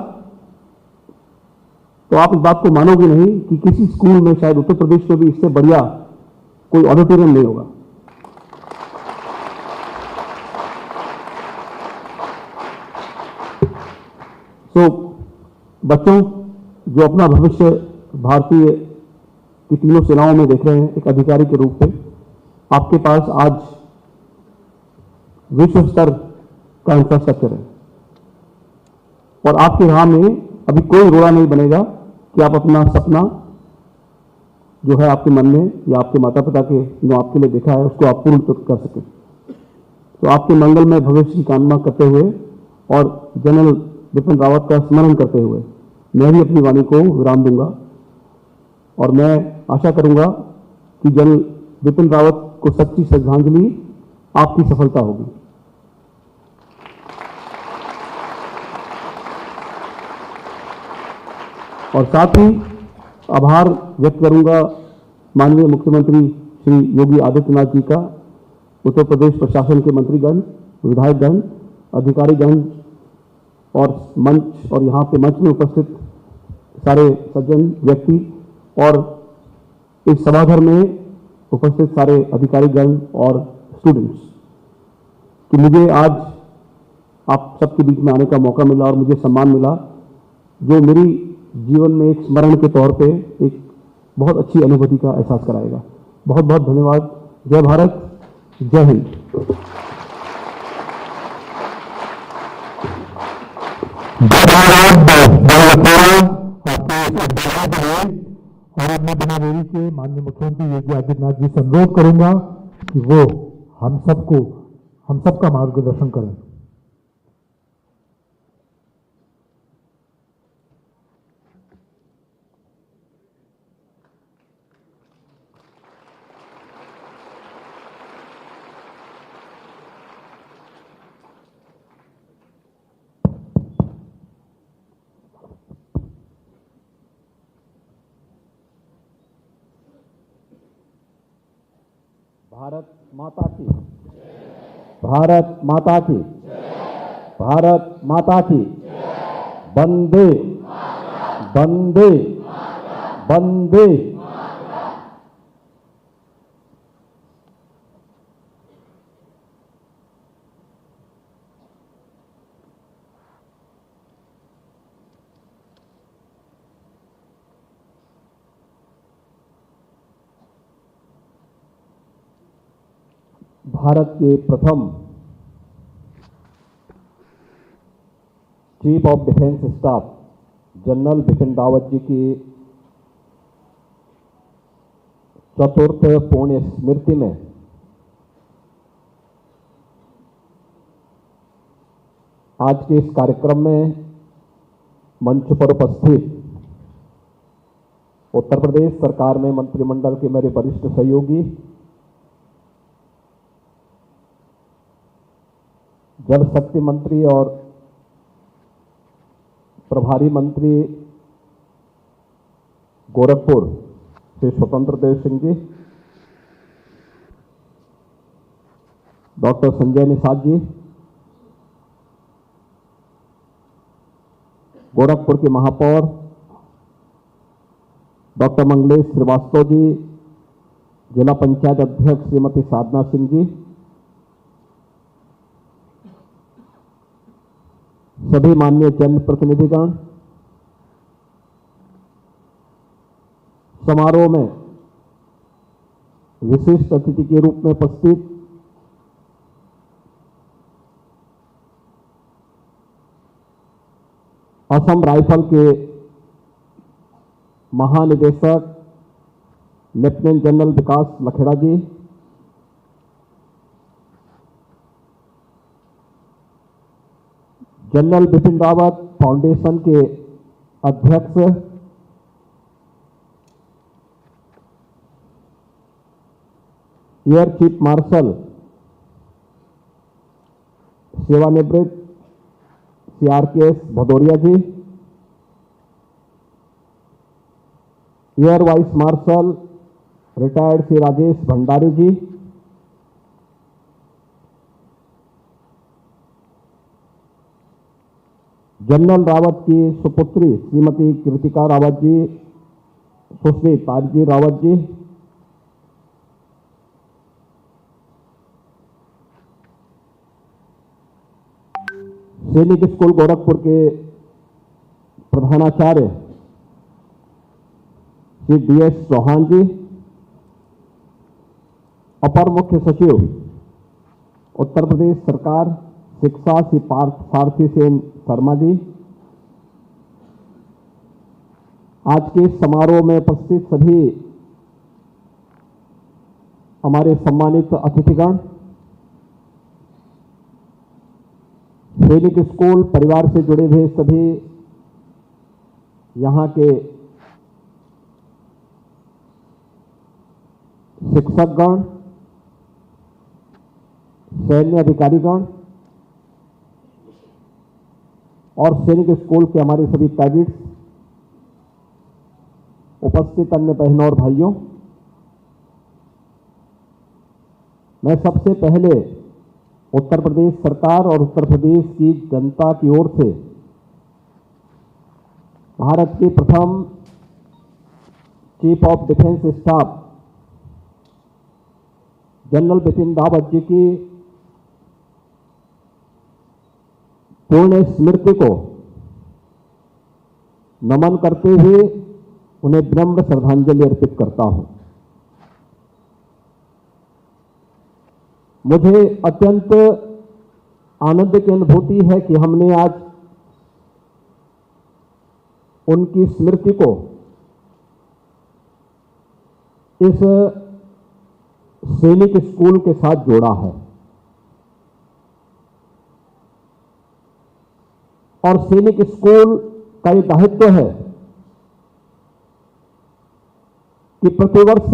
तो आप इस बात को मानोगे नहीं कि किसी स्कूल में, शायद उत्तर प्रदेश में भी इससे बढ़िया कोई ऑडिटोरियम नहीं होगा। तो बच्चों जो अपना भविष्य भारतीय की तीनों सेनाओं में देख रहे हैं एक अधिकारी के रूप में, आपके पास आज विश्व स्तर का इंफ्रास्ट्रक्चर है, और आपके राह में अभी कोई रोड़ा नहीं बनेगा कि आप अपना सपना जो है आपके मन में या आपके माता पिता के जो आपके लिए देखा है उसको आप पूर्ण कर सकें। तो आपके मंगलमय भविष्य की कामना करते हुए और जनरल बिपिन रावत का स्मरण करते हुए मैं भी अपनी वाणी को विराम दूंगा, और मैं आशा करूंगा कि जनरल बिपिन रावत को सच्ची श्रद्धांजलि आपकी सफलता होगी। और साथ ही आभार व्यक्त करूंगा माननीय मुख्यमंत्री श्री योगी आदित्यनाथ जी का, उत्तर प्रदेश प्रशासन के मंत्रीगण, विधायकगण, अधिकारीगण और मंच और यहाँ पे मंच में उपस्थित सारे सज्जन व्यक्ति और इस सभाघर में उपस्थित सारे अधिकारीगण और स्टूडेंट्स, कि मुझे आज आप सबके बीच में आने का मौका मिला और मुझे सम्मान मिला, जो मेरी जीवन में एक स्मरण के तौर पे एक बहुत अच्छी अनुभूति का एहसास कराएगा। बहुत बहुत धन्यवाद। जय भारत, जय हिंद। और अब मैं बिना देरी के माननीय मुख्यमंत्री योगी आदित्यनाथ जी से अनुरोध करूंगा कि वो हम सबका मार्गदर्शन करें। भारत माता की, भारत माता की, भारत माता की, वंदे वंदे वंदे। भारत के प्रथम chief of defence staff general Bipin Rawat ji की चतुर्थ पुण्य स्मृति में आज के इस कार्यक्रम में मंच पर उपस्थित उत्तर प्रदेश सरकार में मंत्रिमंडल के मेरे वरिष्ठ सहयोगी, जल शक्ति मंत्री और प्रभारी मंत्री गोरखपुर श्री स्वतंत्र देव सिंह जी, डॉक्टर संजय निषाद जी, गोरखपुर के महापौर डॉक्टर मंगलेश श्रीवास्तव जी, जिला पंचायत अध्यक्ष श्रीमती साधना सिंह जी, सभी माननीय जनप्रतिनिधिगण, समारोह में विशिष्ट अतिथि के रूप में उपस्थित असम राइफल के महानिदेशक lieutenant general Vikas Lakhera ji, general Bipin Rawat foundation के अध्यक्ष एयर चीफ मार्शल सेवानिवृत्त CRKS Bhadauria ji, air vice marshal retired Shri Rajesh Bhandari ji, general Rawat की सुपुत्री श्रीमती कृतिका रावत जी, सुश्री तारजी रावत जी, सैनिक स्कूल गोरखपुर के प्रधानाचार्य श्री DS चौहान जी, अपर मुख्य सचिव उत्तर प्रदेश सरकार शिक्षा श्री पार्थ सारथी सेन शर्मा जी, आज के समारोह में उपस्थित सभी हमारे सम्मानित अतिथिगण, सैनिक स्कूल परिवार से जुड़े हुए सभी यहाँ के शिक्षकगण, सैन्य अधिकारीगण और सैनिक स्कूल के हमारे सभी कैडेट्स, उपस्थित अन्य बहनों और भाइयों, मैं सबसे पहले उत्तर प्रदेश सरकार और उत्तर प्रदेश की जनता की ओर से भारत के प्रथम chief of defence staff general Bipin Rawat ji की पूर्ण स्मृति को नमन करते हुए उन्हें विनम्र श्रद्धांजलि अर्पित करता हूं। मुझे अत्यंत आनंद की अनुभूति है कि हमने आज उनकी स्मृति को इस सैनिक स्कूल के साथ जोड़ा है और सैनिक स्कूल का ये दायित्व है कि प्रतिवर्ष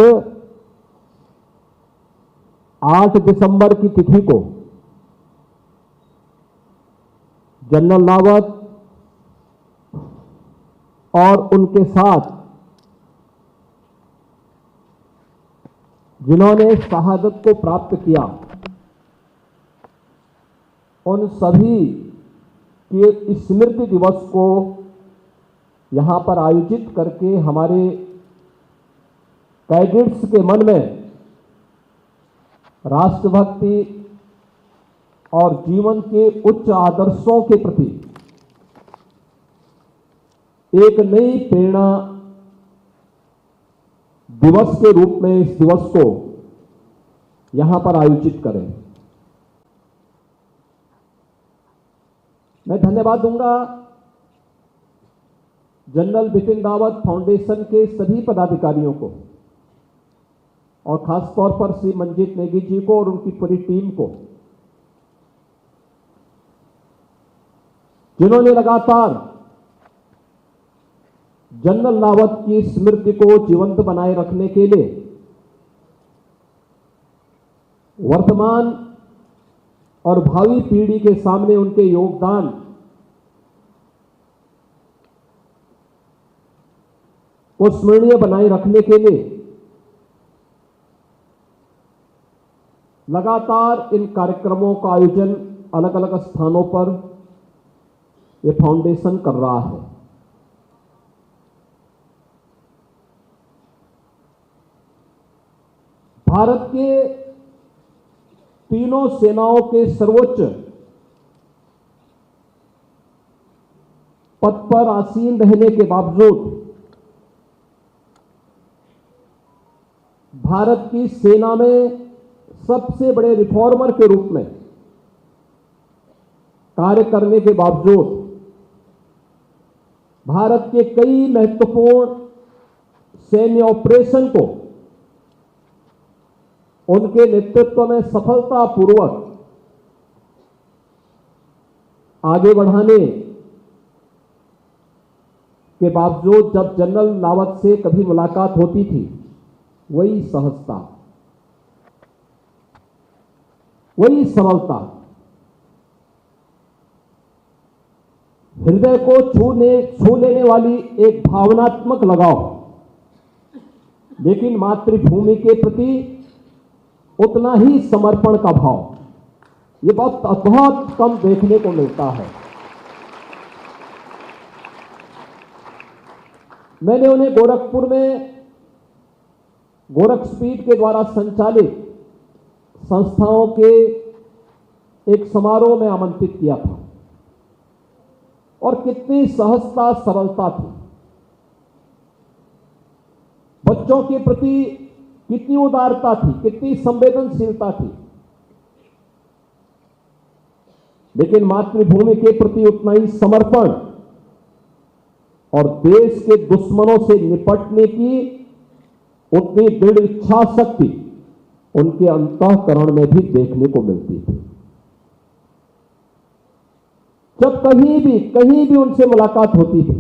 8 दिसंबर की तिथि को जनरल रावत और उनके साथ जिन्होंने शहादत को प्राप्त किया उन सभी के स्मृति दिवस को यहां पर आयोजित करके हमारे कैडेट्स के मन में राष्ट्रभक्ति और जीवन के उच्च आदर्शों के प्रति एक नई प्रेरणा दिवस के रूप में इस दिवस को यहां पर आयोजित करें। मैं धन्यवाद दूंगा जनरल बिपिन रावत फाउंडेशन के सभी पदाधिकारियों को और खासतौर पर श्री मंजीत नेगी जी को और उनकी पूरी टीम को, जिन्होंने लगातार जनरल रावत की स्मृति को जीवंत बनाए रखने के लिए वर्तमान और भावी पीढ़ी के सामने उनके योगदान को स्मरणीय बनाए रखने के लिए लगातार इन कार्यक्रमों का आयोजन अलग अलग स्थानों पर यह फाउंडेशन कर रहा है। भारत के तीनों सेनाओं के सर्वोच्च पद पर आसीन रहने के बावजूद भारत की सेना में सबसे बड़े रिफॉर्मर के रूप में कार्य करने के बावजूद भारत के कई महत्वपूर्ण सैन्य ऑपरेशन को उनके नेतृत्व में सफलतापूर्वक आगे बढ़ाने के बावजूद जब जनरल रावत से कभी मुलाकात होती थी, वही सहजता, वही सरलता, हृदय को छू लेने वाली एक भावनात्मक लगाव, लेकिन मातृभूमि के प्रति उतना ही समर्पण का भाव, ये बहुत कम देखने को मिलता है। मैंने उन्हें गोरखपुर में गोरखपीठ के द्वारा संचालित संस्थाओं के एक समारोह में आमंत्रित किया था और कितनी सहजता सरलता थी, बच्चों के प्रति कितनी उदारता थी, कितनी संवेदनशीलता थी, लेकिन मातृभूमि के प्रति उतना ही समर्पण और देश के दुश्मनों से निपटने की उतनी दृढ़ इच्छा शक्ति उनके अंतःकरण में भी देखने को मिलती थी। जब कहीं भी उनसे मुलाकात होती थी,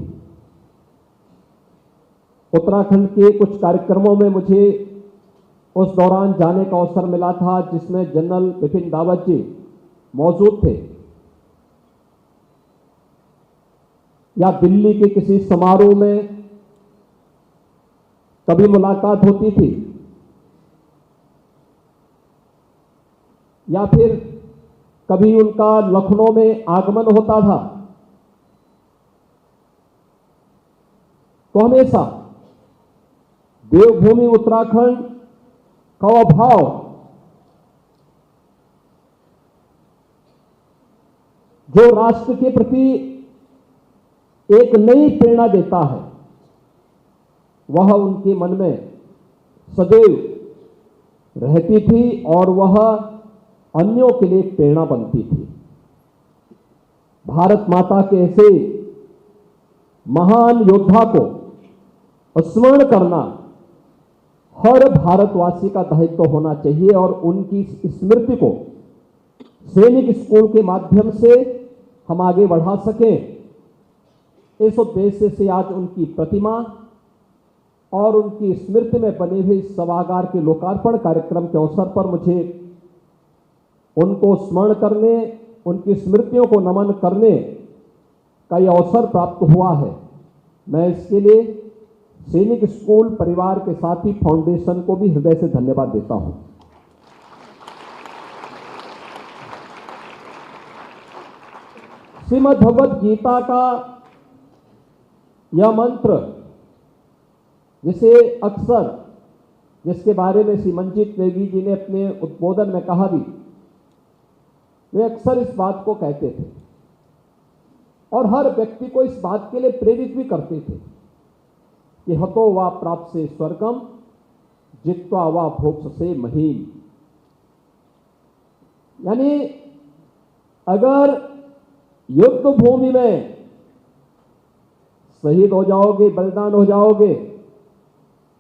उत्तराखंड के कुछ कार्यक्रमों में मुझे उस दौरान जाने का अवसर मिला था जिसमें जनरल बिपिन रावत जी मौजूद थे, या दिल्ली के किसी समारोह में कभी मुलाकात होती थी, या फिर कभी उनका लखनऊ में आगमन होता था, तो हमेशा देवभूमि उत्तराखंड का भाव जो राष्ट्र के प्रति एक नई प्रेरणा देता है, वह उनके मन में सदैव रहती थी और वह अन्यों के लिए एक प्रेरणा बनती थी। भारत माता के ऐसे महान योद्धा को स्मरण करना हर भारतवासी का दायित्व होना चाहिए और उनकी स्मृति को सैनिक स्कूल के माध्यम से हम आगे बढ़ा सकें, इस उद्देश्य से आज उनकी प्रतिमा और उनकी स्मृति में बने हुए सभागार के लोकार्पण कार्यक्रम के अवसर पर मुझे उनको स्मरण करने, उनकी स्मृतियों को नमन करने का यह अवसर प्राप्त हुआ है। मैं इसके लिए सैनिक स्कूल परिवार के साथ ही फाउंडेशन को भी हृदय से धन्यवाद देता हूं। श्रीमद् भगवद गीता का यह मंत्र जिसे अक्सर, जिसके बारे में श्री मंजीत नेगी जी ने अपने उद्बोधन में कहा भी, वे अक्सर इस बात को कहते थे और हर व्यक्ति को इस बात के लिए प्रेरित भी करते थे कि हतो वा प्राप्त से स्वर्गम जित्वा वा भोक्ष से महीन। यानी अगर युद्ध भूमि में शहीद हो जाओगे, बलिदान हो जाओगे,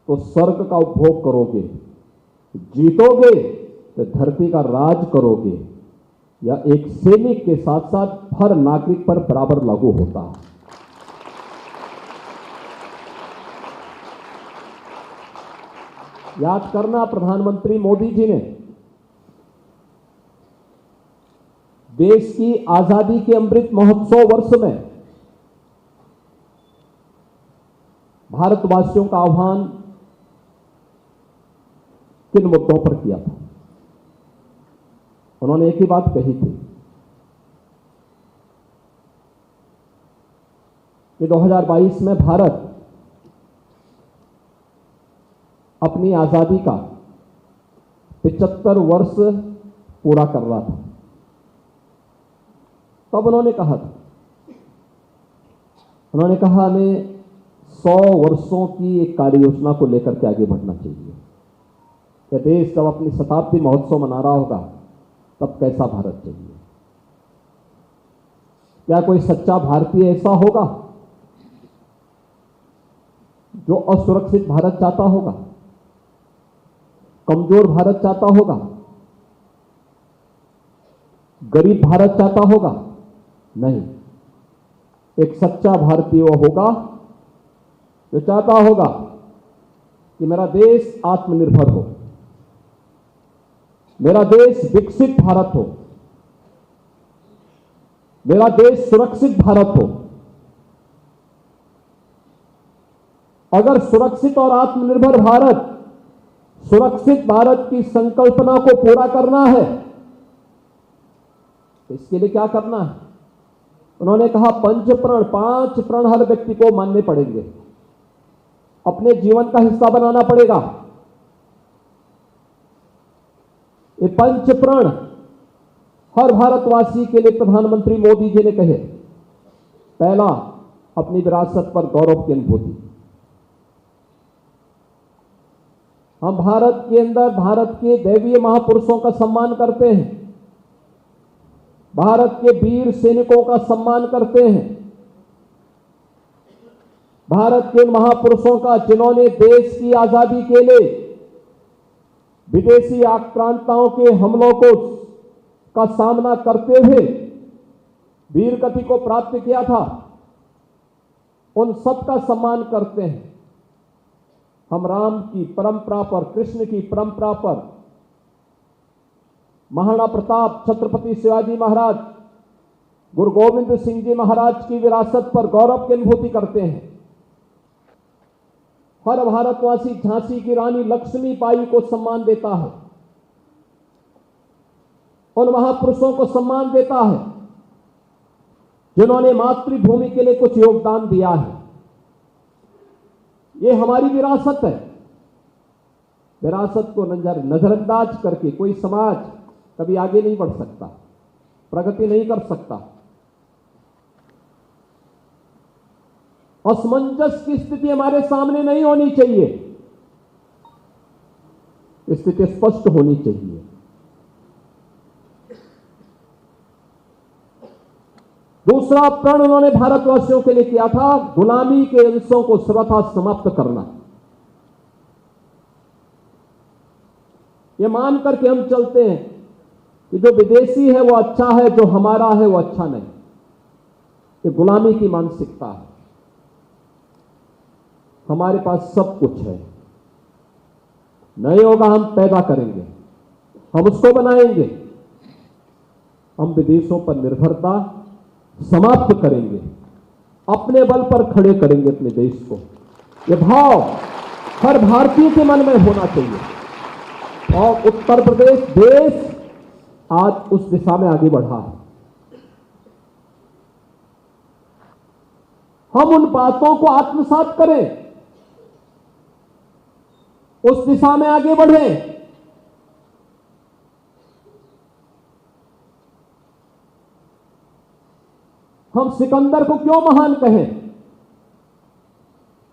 तो स्वर्ग का उपभोग करोगे, जीतोगे तो धरती का राज करोगे। यह एक सैनिक के साथ साथ हर नागरिक पर बराबर लागू होता है। याद करना, प्रधानमंत्री मोदी जी ने देश की आजादी के अमृत महोत्सव वर्ष में भारतवासियों का आह्वान किन मुद्दों पर किया था? उन्होंने एक ही बात कही थी कि 2022 में भारत अपनी आजादी का 75 वर्ष पूरा कर रहा था। तब उन्होंने कहा था, उन्होंने कहा हमें 100 वर्षों की एक कार्य योजना को लेकर के आगे बढ़ना चाहिए। कि देश जब अपनी शताब्दी महोत्सव मना रहा होगा तब कैसा भारत चाहिए? क्या कोई सच्चा भारतीय ऐसा होगा जो असुरक्षित भारत चाहता होगा, कमजोर भारत चाहता होगा, गरीब भारत चाहता होगा? नहीं, एक सच्चा भारतीय वो होगा जो चाहता होगा कि मेरा देश आत्मनिर्भर हो, मेरा देश विकसित भारत हो, मेरा देश सुरक्षित भारत हो। अगर सुरक्षित और आत्मनिर्भर भारत, सुरक्षित भारत की संकल्पना को पूरा करना है तो इसके लिए क्या करना है? उन्होंने कहा 5 प्रण हर व्यक्ति को मानने पड़ेंगे, अपने जीवन का हिस्सा बनाना पड़ेगा। ये 5 प्रण हर भारतवासी के लिए प्रधानमंत्री मोदी जी ने कहे। पहला, अपनी विरासत पर गौरव की अनुभूति। हम भारत के अंदर भारत के दैवीय महापुरुषों का सम्मान करते हैं, भारत के वीर सैनिकों का सम्मान करते हैं, भारत के महापुरुषों का जिन्होंने देश की आजादी के लिए विदेशी आक्रांताओं के हमलों का सामना करते हुए वीर गति को प्राप्त किया था, उन सब का सम्मान करते हैं। हम राम की परंपरा पर, कृष्ण की परंपरा पर, महाराणा प्रताप, छत्रपति शिवाजी महाराज, गुरु गोविंद सिंह जी महाराज की विरासत पर गौरव की अनुभूति करते हैं। हर भारतवासी झांसी की रानी लक्ष्मीबाई को सम्मान देता है, उन महापुरुषों को सम्मान देता है जिन्होंने मातृभूमि के लिए कुछ योगदान दिया है। ये हमारी विरासत है। विरासत को नजरअंदाज करके कोई समाज कभी आगे नहीं बढ़ सकता, प्रगति नहीं कर सकता। असमंजस की स्थिति हमारे सामने नहीं होनी चाहिए, स्थिति स्पष्ट होनी चाहिए। दूसरा प्रण उन्होंने भारतवासियों के लिए किया था, गुलामी के अंशों को सर्वथा समाप्त करना। यह मान करके हम चलते हैं कि जो विदेशी है वो अच्छा है, जो हमारा है वो अच्छा नहीं। ये गुलामी की मानसिकता है। हमारे पास सब कुछ है, नहीं होगा हम पैदा करेंगे, हम उसको बनाएंगे, हम विदेशों पर निर्भरता समाप्त करेंगे, अपने बल पर खड़े करेंगे अपने देश को। यह भाव हर भारतीय के मन में होना चाहिए और उत्तर प्रदेश देश आज उस दिशा में आगे बढ़ा है। हम उन बातों को आत्मसात करें, उस दिशा में आगे बढ़ें। हम सिकंदर को क्यों महान कहें?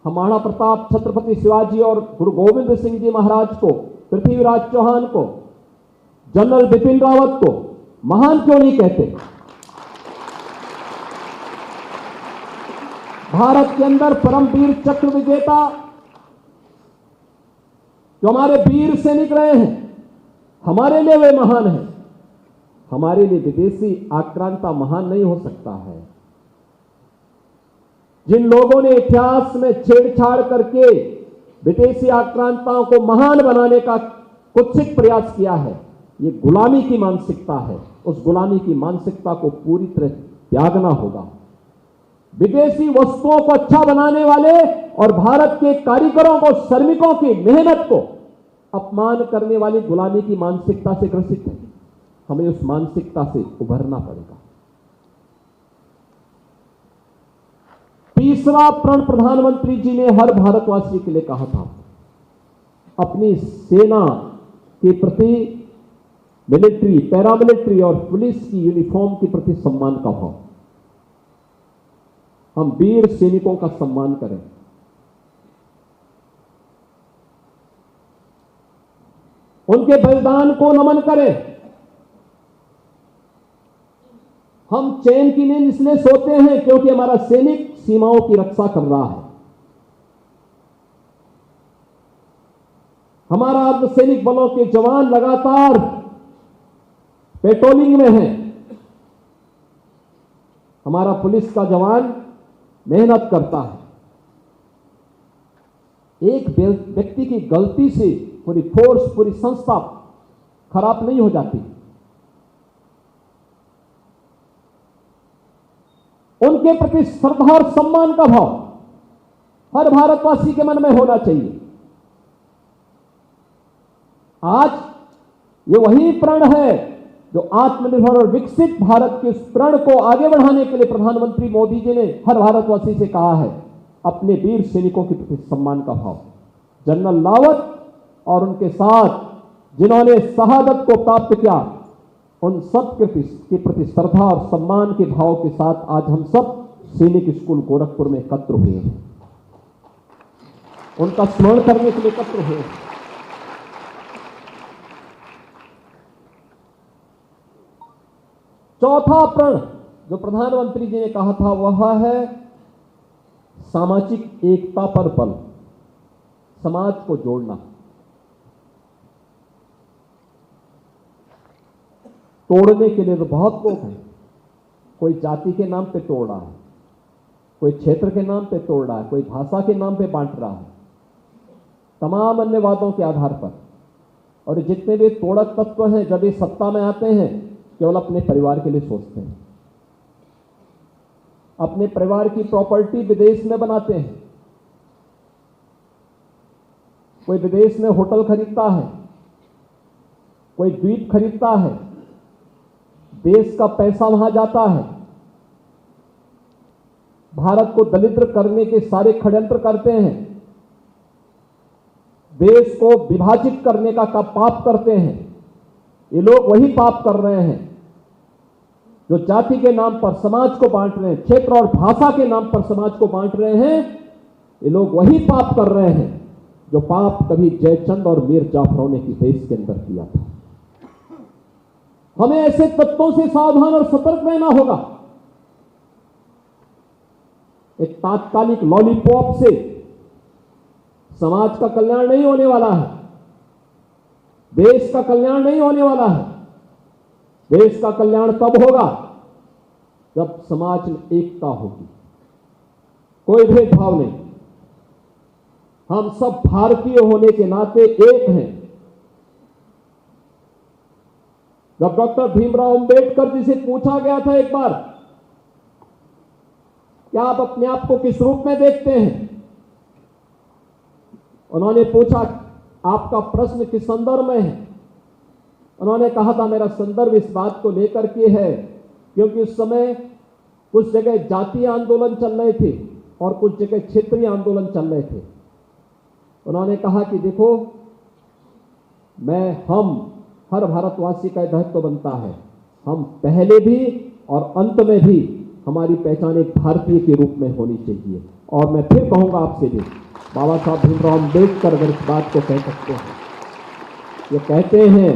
हम महाराणा प्रताप, छत्रपति शिवाजी और गुरु गोविंद सिंह जी महाराज को, पृथ्वीराज चौहान को, जनरल बिपिन रावत को महान क्यों नहीं कहते? भारत के अंदर परमवीर चक्र विजेता जो हमारे वीर सैनिक रहे हैं, हमारे लिए वे महान हैं। हमारे लिए विदेशी आक्रांता महान नहीं हो सकता है। जिन लोगों ने इतिहास में छेड़छाड़ करके विदेशी आक्रांताओं को महान बनाने का कुत्सित प्रयास किया है, ये गुलामी की मानसिकता है। उस गुलामी की मानसिकता को पूरी तरह त्यागना होगा। विदेशी वस्तुओं को अच्छा बनाने वाले और भारत के कारीगरों को, श्रमिकों की मेहनत को अपमान करने वाली गुलामी की मानसिकता से ग्रसित है। हमें उस मानसिकता से उभरना पड़ेगा। तीसरा प्रण प्रधानमंत्री जी ने हर भारतवासी के लिए कहा था, अपनी सेना के प्रति, मिलिट्री, पैरामिलिट्री और पुलिस की यूनिफॉर्म के प्रति सम्मान का भाव। हम वीर सैनिकों का सम्मान करें। उनके बलिदान को नमन करें। हम चैन की नींद इसलिए सोते हैं क्योंकि हमारा सैनिक सीमाओं की रक्षा कर रहा है। हमारा अर्धसैनिक बलों के जवान लगातार पेट्रोलिंग में हैं। हमारा पुलिस का जवान मेहनत करता है। एक व्यक्ति की गलती से पूरी फोर्स, पूरी संस्था खराब नहीं हो जाती। उनके प्रति श्रद्धा और सम्मान का भाव हर भारतवासी के मन में होना चाहिए। आज ये वही प्रण है जो आत्मनिर्भर और विकसित भारत के उस प्रण को आगे बढ़ाने के लिए प्रधानमंत्री मोदी जी ने हर भारतवासी से कहा है, अपने वीर सैनिकों के प्रति सम्मान का भाव। जनरल रावत और उनके साथ जिन्होंने शहादत को प्राप्त किया, उन सब के प्रति श्रद्धा और सम्मान के भाव के साथ आज हम सब सैनिक स्कूल गोरखपुर में एकत्र हुए हैं। उनका स्मरण करने के लिए एकत्र हुए हैं। चौथा प्रण जो प्रधानमंत्री जी ने कहा था वह है सामाजिक एकता पर बल, समाज को जोड़ना। तोड़ने के लिए तो बहुत लोग हैं। कोई जाति के नाम पे तोड़ रहा है, कोई क्षेत्र के नाम पे तोड़ रहा है, कोई भाषा के नाम पे बांट रहा है, तमाम अन्य वादों के आधार पर। और जितने भी तोड़क तत्व हैं, जब ये सत्ता में आते हैं केवल अपने परिवार के लिए सोचते हैं, अपने परिवार की प्रॉपर्टी विदेश में बनाते हैं। कोई विदेश में होटल खरीदता है, कोई द्वीप खरीदता है, देश का पैसा वहां जाता है, भारत को दलिद्र करने के सारे षड्यंत्र करते हैं। देश को विभाजित करने का पाप करते हैं। ये लोग वही पाप कर रहे हैं जो जाति के नाम पर समाज को बांट रहे हैं, क्षेत्र और भाषा के नाम पर समाज को बांट रहे हैं। ये लोग वही पाप कर रहे हैं जो पाप कभी जयचंद और मीर जाफरों ने देश के अंदर किया था। हमें ऐसे तत्वों से सावधान और सतर्क रहना होगा। एक तात्कालिक लॉलीपॉप से समाज का कल्याण नहीं होने वाला है, देश का कल्याण नहीं होने वाला है। देश का कल्याण तब होगा जब समाज में एकता होगी, कोई भेदभाव नहीं। हम सब भारतीय होने के नाते एक हैं। जब डॉक्टर भीमराव अंबेडकर जी से पूछा गया था एक बार, क्या आप अपने आप को किस रूप में देखते हैं, उन्होंने पूछा आपका प्रश्न किस संदर्भ में है। उन्होंने कहा था मेरा संदर्भ इस बात को लेकर के है क्योंकि उस समय कुछ जगह जातीय आंदोलन चल रहे थे और कुछ जगह क्षेत्रीय आंदोलन चल रहे थे। उन्होंने कहा कि देखो, हम हर भारतवासी का दायित्व बनता है, हम पहले भी और अंत में भी हमारी पहचान एक भारतीय के रूप में होनी चाहिए। और मैं फिर कहूंगा आपसे भी, बाबा साहब भीमराव अंबेडकर अगर इस बात को कह सकते हैं, ये कहते हैं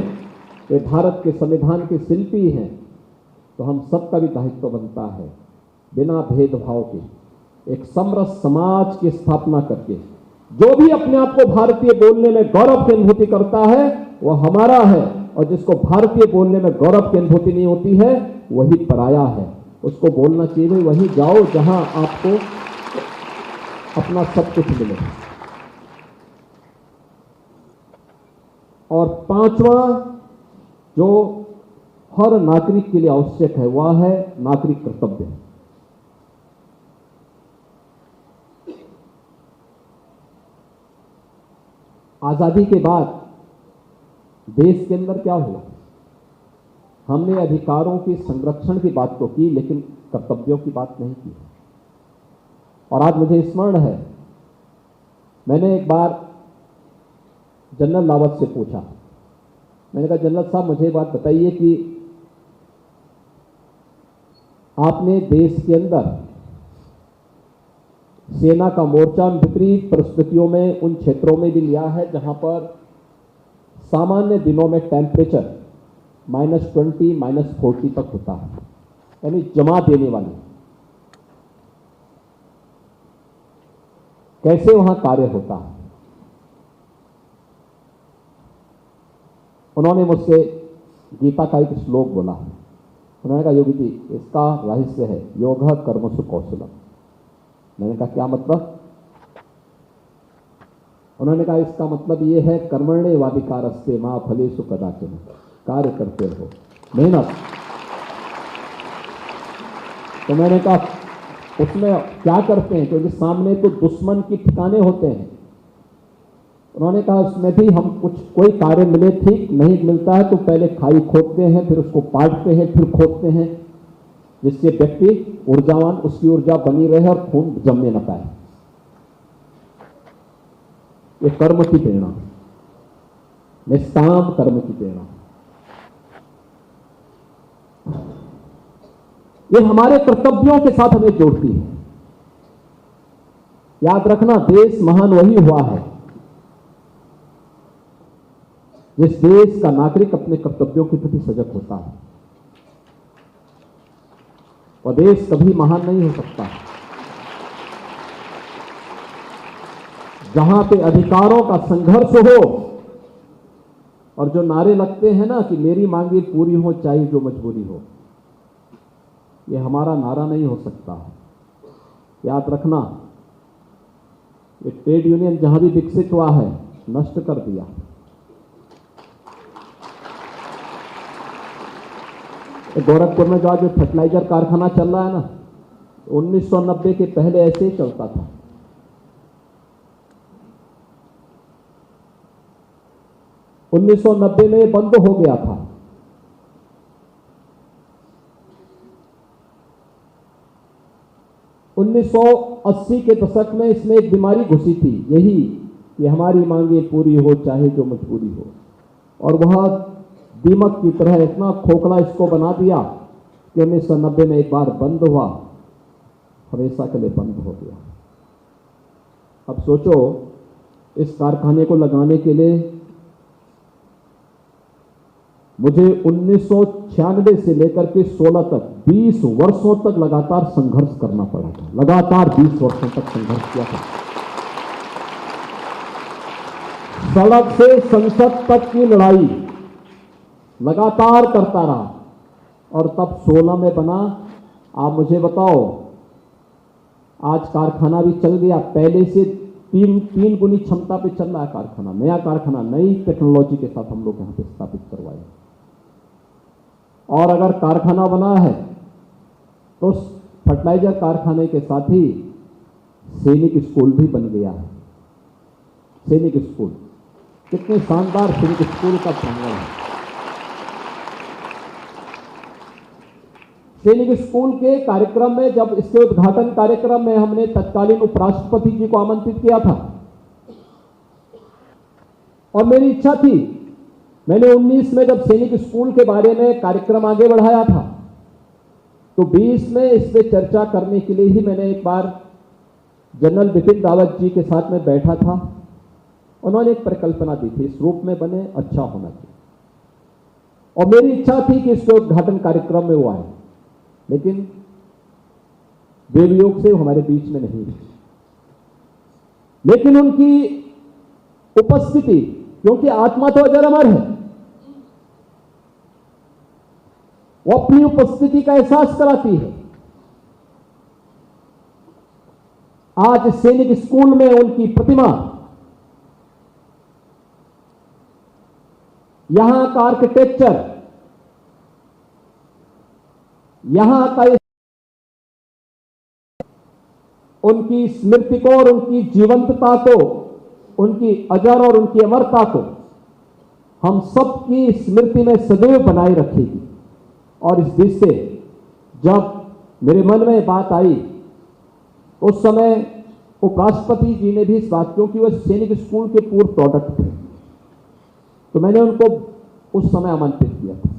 कि भारत के संविधान के शिल्पी हैं, तो हम सबका भी दायित्व बनता है बिना भेदभाव के एक समरस समाज की स्थापना करके जो भी अपने आप को भारतीय बोलने में गौरव की अनुभूति करता है वो हमारा है, और जिसको भारतीय बोलने में गौरव की अनुभूति नहीं होती है वही पराया है। उसको बोलना चाहिए वहीं जाओ जहां आपको अपना सब कुछ मिले। और पांचवा जो हर नागरिक के लिए आवश्यक है वह है नागरिक कर्तव्य। आजादी के बाद देश के अंदर क्या हुआ? हमने अधिकारों के संरक्षण की बात तो की लेकिन कर्तव्यों की बात नहीं की। और आज मुझे स्मरण है, मैंने एक बार जनरल रावत से पूछा, मैंने कहा जनरल साहब मुझे बात बताइए कि आपने देश के अंदर सेना का मोर्चा विपरीत परिस्थितियों में उन क्षेत्रों में भी लिया है जहां पर सामान्य दिनों में टेम्परेचर -20 -40 तक होता है, यानी जमा देने वाली। कैसे वहां कार्य होता है? उन्होंने मुझसे गीता का एक श्लोक बोला। उन्होंने कहा योगी जी इसका रहस्य है योग कर्मसु कौशलम। मैंने कहा क्या मतलब? उन्होंने कहा इसका मतलब ये है कर्मण्येवाधिकारस्ते मा फलेषु कदाचन, कार्य करते रहो, मेहनत। तो मैंने कहा उसमें क्या करते हैं, क्योंकि सामने तो दुश्मन की ठिकाने होते हैं। उन्होंने कहा उसमें भी हम कोई कार्य मिले ठीक नहीं मिलता है तो पहले खाई खोदते हैं, फिर उसको पाटते हैं, फिर खोदते हैं, जिससे व्यक्ति ऊर्जावान, उसकी ऊर्जा बनी रहे और खून जमने न पाए। ये कर्म की प्रेरणा, निष्काम कर्म की प्रेरणा, ये हमारे कर्तव्यों के साथ हमें जोड़ती है। याद रखना, देश महान वही हुआ है जिस देश का नागरिक अपने कर्तव्यों के प्रति सजग होता है। वह देश कभी महान नहीं हो सकता जहां पे अधिकारों का संघर्ष हो और जो नारे लगते हैं ना कि मेरी मांगे पूरी हो चाहे जो मजबूरी हो, ये हमारा नारा नहीं हो सकता। याद रखना, ये ट्रेड यूनियन जहां भी विकसित हुआ है नष्ट कर दिया। गोरखपुर में जो आज फर्टिलाइजर कारखाना चल रहा है ना, 1990 के पहले ऐसे ही चलता था। उन्नीस सौ 1990 में बंद हो गया था। उन्नीस सौ 80 के दशक में इसमें एक बीमारी घुसी थी, यही कि हमारी मांगे पूरी हो चाहे जो मजबूरी हो। और वह दीमक की तरह इतना खोखला इसको बना दिया कि 1990 में एक बार बंद हुआ, हमेशा के लिए बंद हो गया। अब सोचो, इस कारखाने को लगाने के लिए मुझे 1996 से लेकर के 16 तक 20 वर्षों तक लगातार संघर्ष करना पड़ा था। लगातार 20 वर्षों तक संघर्ष किया था। सड़क से संसद तक की लड़ाई लगातार करता रहा और तब 16 में बना। आप मुझे बताओ, आज कारखाना भी चल गया, पहले से तीन गुनी क्षमता पे चल रहा है कारखाना, नया कारखाना, नई टेक्नोलॉजी के साथ हम लोग यहां पे स्थापित करवाए। और अगर कारखाना बना है तो फर्टिलाइजर कारखाने के साथ ही सैनिक स्कूल भी बन गया है। सैनिक स्कूल, कितने शानदार सैनिक स्कूल का प्रांगण है। सैनिक स्कूल के कार्यक्रम में, जब इसके उद्घाटन कार्यक्रम में हमने तत्कालीन उपराष्ट्रपति जी को आमंत्रित किया था और मेरी इच्छा थी, मैंने 19 में जब सैनिक स्कूल के बारे में कार्यक्रम आगे बढ़ाया था तो 20 में इस पे चर्चा करने के लिए ही मैंने एक बार जनरल बिपिन रावत जी के साथ में बैठा था। उन्होंने एक परिकल्पना दी थी, इस रूप में बने, अच्छा होना चाहिए, और मेरी इच्छा थी कि इसके उद्घाटन कार्यक्रम में वो आए, लेकिन देवयोग से हमारे बीच में नहीं है। लेकिन उनकी उपस्थिति, क्योंकि आत्मा तो अजर अमर है, वो अपनी उपस्थिति का एहसास कराती है। आज सैनिक स्कूल में उनकी प्रतिमा, यहां का आर्किटेक्चर, यहां का उनकी स्मृति को और उनकी जीवंतता को, उनकी अजर और उनकी अमरता को हम सबकी स्मृति में सदैव बनाए रखेगी। और इस दृष्टि से जब मेरे मन में बात आई, उस समय उपराष्ट्रपति जी ने भी इस बात, क्योंकि वह सैनिक स्कूल के पूर्व प्रोडक्ट थे, तो मैंने उनको उस समय आमंत्रित किया था।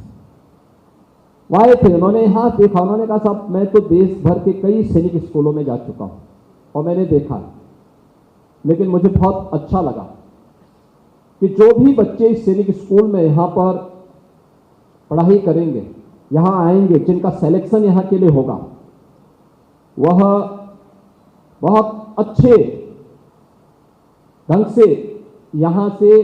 वो आए थे, उन्होंने यहां देखा, उन्होंने कहा साहब मैं तो देश भर के कई सैनिक स्कूलों में जा चुका हूं और मैंने देखा, लेकिन मुझे बहुत अच्छा लगा कि जो भी बच्चे इस सैनिक स्कूल में यहां पर पढ़ाई करेंगे, यहां आएंगे, जिनका सिलेक्शन यहां के लिए होगा, वह बहुत अच्छे ढंग से यहां से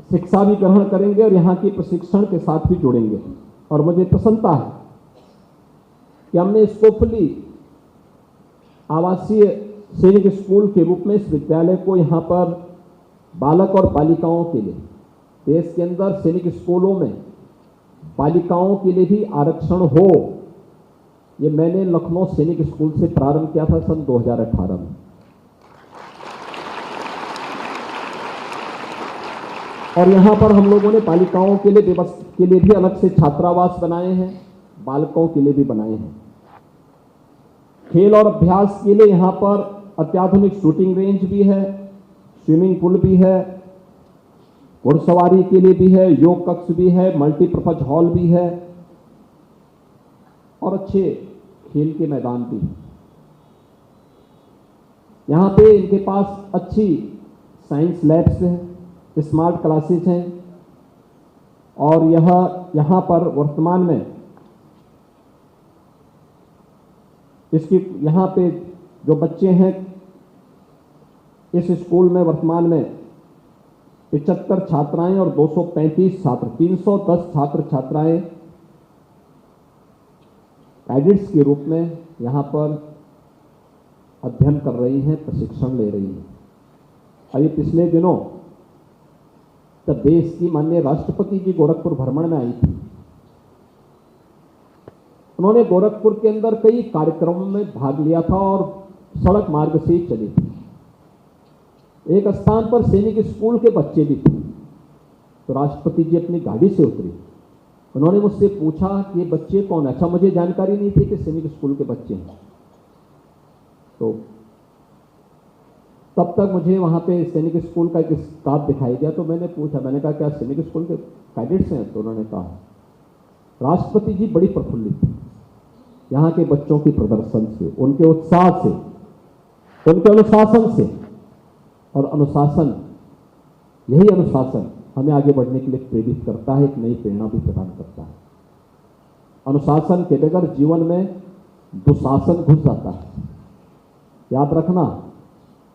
शिक्षा भी ग्रहण करेंगे और यहां के प्रशिक्षण के साथ भी जुड़ेंगे। और मुझे प्रसन्नता है कि हमने इसको खुली आवासीय सैनिक स्कूल के रूप में इस विद्यालय को यहां पर बालक और बालिकाओं के लिए, देश के अंदर सैनिक स्कूलों में बालिकाओं के लिए भी आरक्षण हो, ये मैंने लखनऊ सैनिक स्कूल से प्रारंभ किया था सन 2018 में। और यहाँ पर हम लोगों ने बालिकाओं के लिए भी अलग से छात्रावास बनाए हैं, बालकों के लिए भी बनाए हैं। खेल और अभ्यास के लिए यहाँ पर अत्याधुनिक शूटिंग रेंज भी है, स्विमिंग पूल भी है, घुड़सवारी के लिए भी है, योग कक्ष भी है, मल्टीपर्पज हॉल भी है और अच्छे खेल के मैदान भी हैं। यहाँ पे इनके पास अच्छी साइंस लैब्स हैं, स्मार्ट क्लासेस हैं और यहाँ पर वर्तमान में इसकी यहाँ पे जो बच्चे हैं इस स्कूल में वर्तमान में 75 छात्राएं और 235 छात्र, 310 छात्र छात्राएं कैडेट्स के रूप में यहाँ पर अध्ययन कर रही हैं, प्रशिक्षण ले रही हैं। अभी पिछले दिनों तब देश की माननीय राष्ट्रपति जी गोरखपुर भ्रमण में आई थी। उन्होंने गोरखपुर के अंदर कई कार्यक्रमों में भाग लिया था और सड़क मार्ग से ही चली थी। एक स्थान पर सैनिक स्कूल के बच्चे भी थे, तो राष्ट्रपति जी अपनी गाड़ी से उतरी। उन्होंने मुझसे पूछा कि ये बच्चे कौन है। अच्छा, मुझे जानकारी नहीं थी कि सैनिक स्कूल के बच्चे हैं। तो तब तक मुझे वहाँ पे सैनिक स्कूल का एक स्टाफ दिखाई दिया, तो मैंने पूछा, मैंने कहा क्या सैनिक स्कूल के कैडेट्स हैं? तो उन्होंने कहा राष्ट्रपति जी बड़ी प्रफुल्लित थी यहाँ के बच्चों की प्रदर्शन से, उनके उत्साह से, उनके अनुशासन से। और अनुशासन, यही अनुशासन हमें आगे बढ़ने के लिए प्रेरित करता है, एक नई प्रेरणा भी प्रदान करता है। अनुशासन के बगैर जीवन में दुशासन घुस जाता है। याद रखना,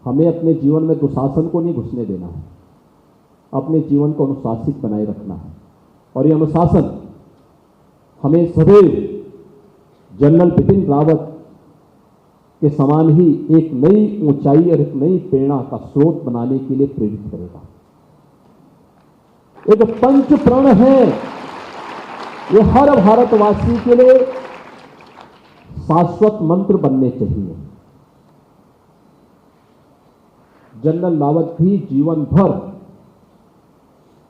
हमें अपने जीवन में दुशासन को नहीं घुसने देना है, अपने जीवन को अनुशासित बनाए रखना है। और ये अनुशासन हमें सदैव जनरल बिपिन रावत के समान ही एक नई ऊंचाई और एक नई प्रेरणा का स्रोत बनाने के लिए प्रेरित करेगा। ये जो पंच प्रण है, ये हर भारतवासी के लिए शाश्वत मंत्र बनने चाहिए। जनरल रावत भी जीवन भर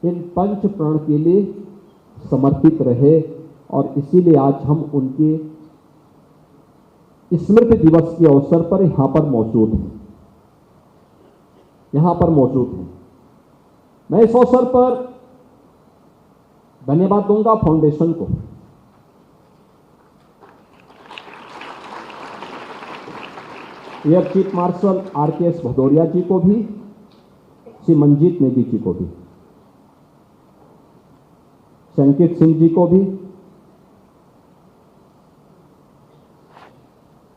इन पंच प्रण के लिए समर्पित रहे और इसीलिए आज हम उनके स्मृति दिवस के अवसर पर यहां पर मौजूद हैं। मैं इस अवसर पर धन्यवाद दूंगा फाउंडेशन को। Air chief marshal RKS Bhadauria ji को भी, श्री मंजीत नेगी जी को भी, संकित सिंह जी को भी,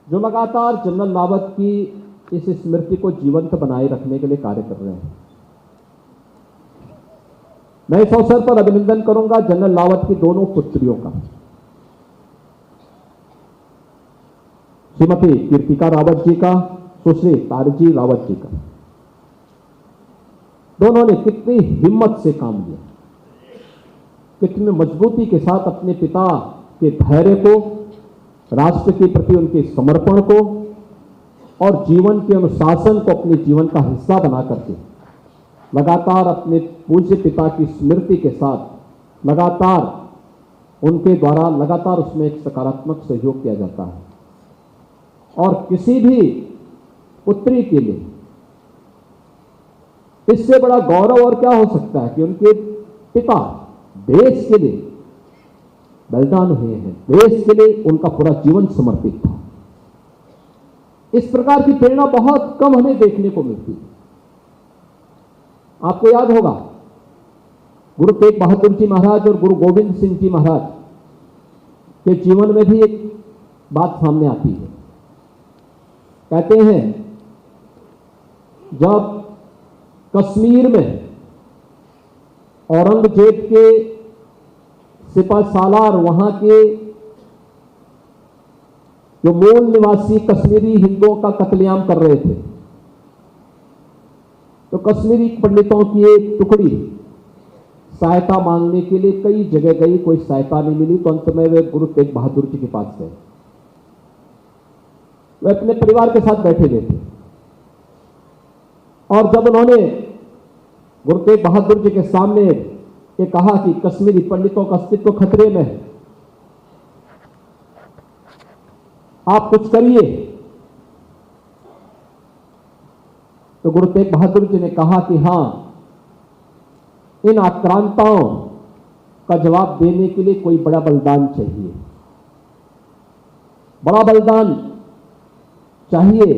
जो लगातार जनरल रावत की इस स्मृति को जीवंत बनाए रखने के लिए कार्य कर रहे हैं। मैं इस अवसर पर अभिनंदन करूंगा जनरल रावत की दोनों पुत्रियों का, श्रीमती कीर्तिका रावत जी का, सुश्री तारजी रावत जी का। दोनों ने कितनी हिम्मत से काम लिया, कितनी मजबूती के साथ अपने पिता के धैर्य को, राष्ट्र के प्रति उनके समर्पण को और जीवन के अनुशासन को अपने जीवन का हिस्सा बना करके लगातार अपने पूज्य पिता की स्मृति के साथ लगातार उनके द्वारा लगातार उसमें एक सकारात्मक सहयोग किया जाता है। और किसी भी पुत्री के लिए इससे बड़ा गौरव और क्या हो सकता है कि उनके पिता देश के लिए बलिदान हुए हैं, देश के लिए उनका पूरा जीवन समर्पित था। इस प्रकार की प्रेरणा बहुत कम हमें देखने को मिलती है। आपको याद होगा गुरु तेग बहादुर जी महाराज और गुरु गोविंद सिंह जी महाराज के जीवन में भी एक बात सामने आती है। कहते हैं जब कश्मीर में औरंगजेब के सिपह सालार, वहां के जो मूल निवासी कश्मीरी हिंदुओं का कत्लेआम कर रहे थे, तो कश्मीरी पंडितों की एक टुकड़ी सहायता मांगने के लिए कई जगह गई, कोई सहायता नहीं मिली, तो अंत में वे गुरु तेग बहादुर जी के पास गए। वे अपने परिवार के साथ बैठे हुए थे और जब उन्होंने गुरु तेग बहादुर जी के सामने ये कहा कि कश्मीरी पंडितों का अस्तित्व खतरे में है, आप कुछ करिए, तो गुरु तेग बहादुर जी ने कहा कि हां, इन आक्रांताओं का जवाब देने के लिए कोई बड़ा बलिदान चाहिए, बड़ा बलिदान चाहिए।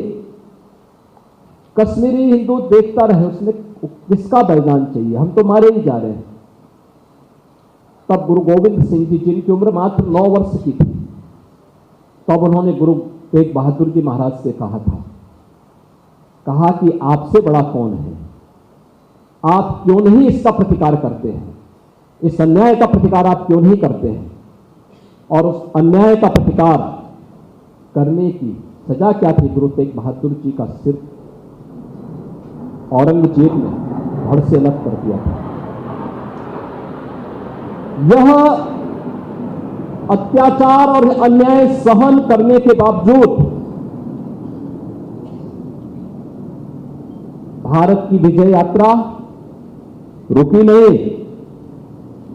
कश्मीरी हिंदू देखता रहे, उसने किसका बलिदान चाहिए, हम तो मारे ही जा रहे हैं। तब गुरु गोविंद सिंह जी, जिनकी उम्र मात्र 9 वर्ष की थी, तब उन्होंने गुरु तेग बहादुर जी महाराज से कहा कि आपसे बड़ा कौन है, आप क्यों नहीं इसका प्रतिकार करते हैं, इस अन्याय का प्रतिकार आप क्यों नहीं करते हैं। और उस अन्याय का प्रतिकार करने की सजा क्या थी? गुरु तेग बहादुर जी का सिर औरंगजेब ने धड़ से अलग कर दिया था। यह अत्याचार और अन्याय सहन करने के बावजूद भारत की विजय यात्रा रुकी नहीं।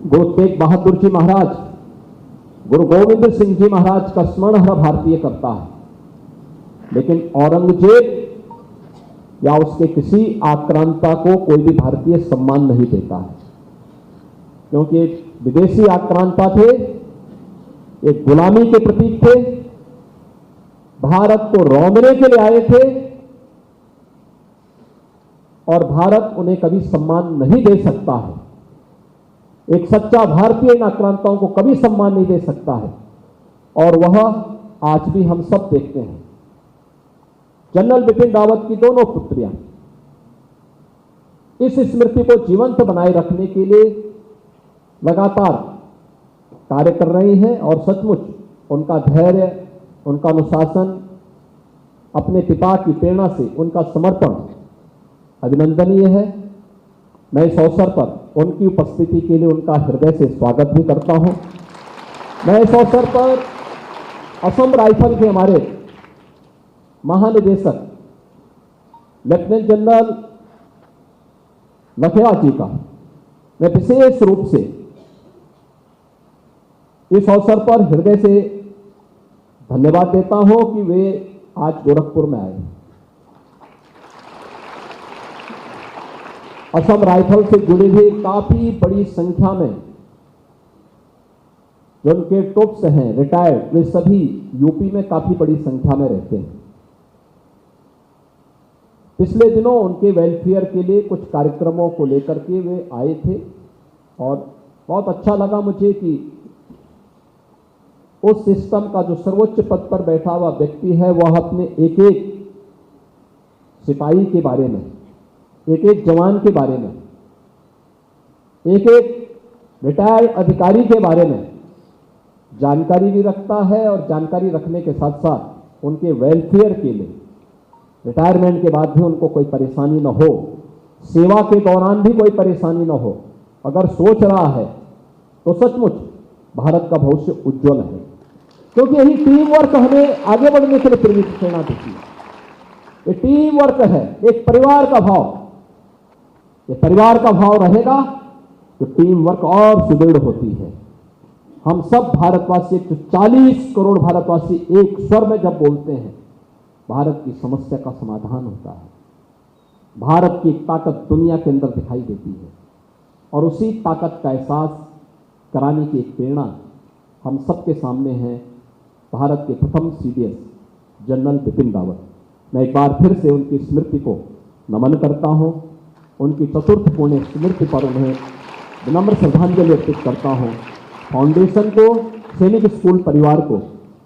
गुरु तेग बहादुर जी महाराज, गुरु गोविंद सिंह जी महाराज का स्मरण हर भारतीय करता है, लेकिन औरंगजेब या उसके किसी आक्रांता को कोई भी भारतीय सम्मान नहीं देता है, क्योंकि विदेशी आक्रांता थे, एक गुलामी के प्रतीक थे, भारत को रौंदने के लिए आए थे और भारत उन्हें कभी सम्मान नहीं दे सकता है। एक सच्चा भारतीय इन आक्रांताओं को कभी सम्मान नहीं दे सकता है और वह आज भी हम सब देखते हैं। जनरल बिपिन रावत की दोनों पुत्रियां इस स्मृति को जीवंत बनाए रखने के लिए लगातार कार्य कर रही हैं और सचमुच उनका धैर्य, उनका अनुशासन, अपने पिता की प्रेरणा से उनका समर्पण अभिनंदनीय है। मैं इस अवसर पर उनकी उपस्थिति के लिए उनका हृदय से स्वागत भी करता हूं। मैं इस अवसर पर असम राइफल के हमारे महानिदेशक लेफ्टिनेंट जनरल लखेड़ा जी का मैं विशेष रूप से इस अवसर पर हृदय से धन्यवाद देता हूं कि वे आज गोरखपुर में आए। असम राइफल से जुड़े हुए काफी बड़ी संख्या में जो उनके टॉप्स हैं रिटायर्ड, वे सभी यूपी में काफी बड़ी संख्या में रहते हैं। पिछले दिनों उनके वेलफेयर के लिए कुछ कार्यक्रमों को लेकर के वे आए थे और बहुत अच्छा लगा मुझे कि उस सिस्टम का जो सर्वोच्च पद पर बैठा हुआ व्यक्ति है वह अपने एक एक सिपाही के बारे में, एक एक जवान के बारे में, एक एक रिटायर्ड अधिकारी के बारे में जानकारी भी रखता है और जानकारी रखने के साथ साथ उनके वेलफेयर के लिए रिटायरमेंट के बाद भी उनको कोई परेशानी न हो, सेवा के दौरान भी कोई परेशानी न हो, अगर सोच रहा है तो सचमुच भारत का भविष्य उज्जवल है। क्योंकि यही टीम वर्क हमें आगे बढ़ने के लिए प्रेरित करना चाहिए। ये टीम वर्क है, एक परिवार का भाव। ये परिवार का भाव रहेगा तो टीम वर्क और सुदृढ़ होती है। हम सब भारतवासी, 40 करोड़ भारतवासी एक स्वर में जब बोलते हैं, भारत की समस्या का समाधान होता है। भारत की ताकत दुनिया के अंदर दिखाई देती है और उसी ताकत का एहसास कराने की एक प्रेरणा हम सबके सामने है भारत के प्रथम सीडीएस जनरल बिपिन रावत। मैं एक बार फिर से उनकी स्मृति को नमन करता हूं, उनकी चतुर्थ पुण्य स्मृति पर उन्हें विनम्र श्रद्धांजलि अर्पित करता हूं। फाउंडेशन को, सैनिक स्कूल परिवार को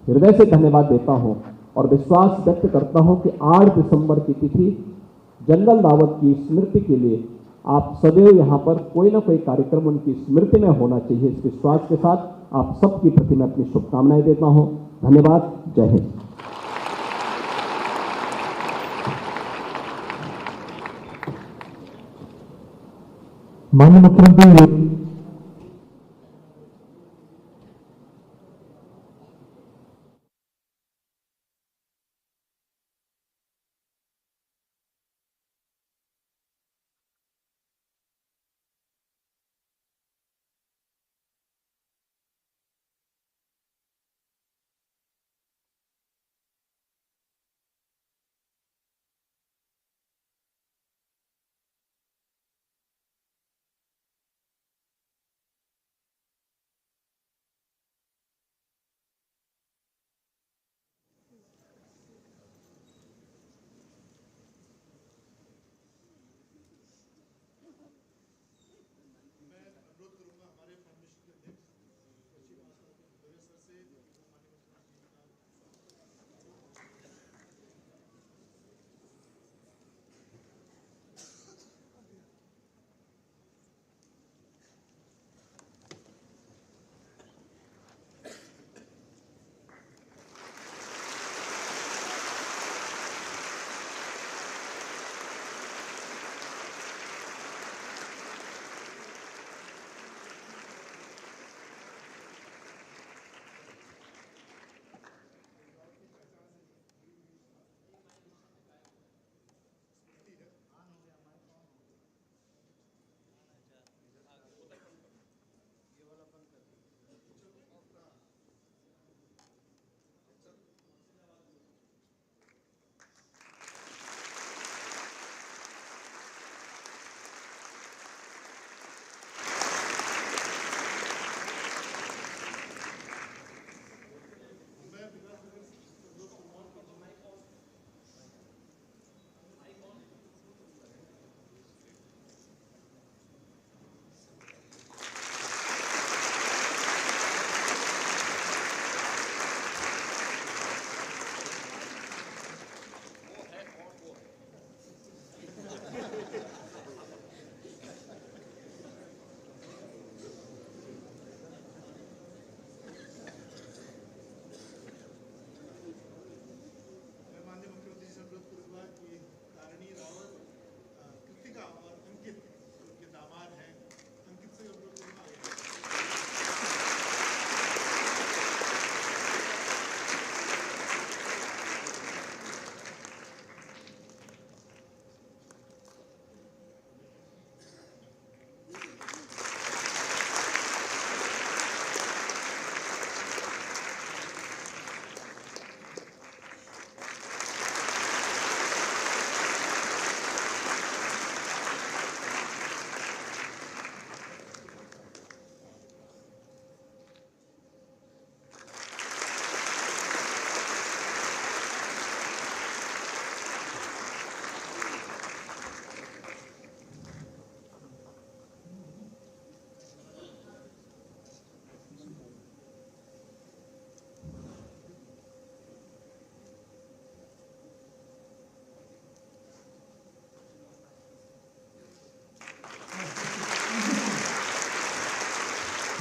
हृदय से धन्यवाद देता हूं और विश्वास व्यक्त करता हूं कि 8 दिसंबर की तिथि जनरल रावत की स्मृति के लिए आप सदैव यहाँ पर कोई ना कोई कार्यक्रम उनकी स्मृति में होना चाहिए। इस विश्वास के साथ आप सबकी प्रति मैं अपनी शुभकामनाएं देता हूं। धन्यवाद। जय हिंद। माननीय मुख्यमंत्री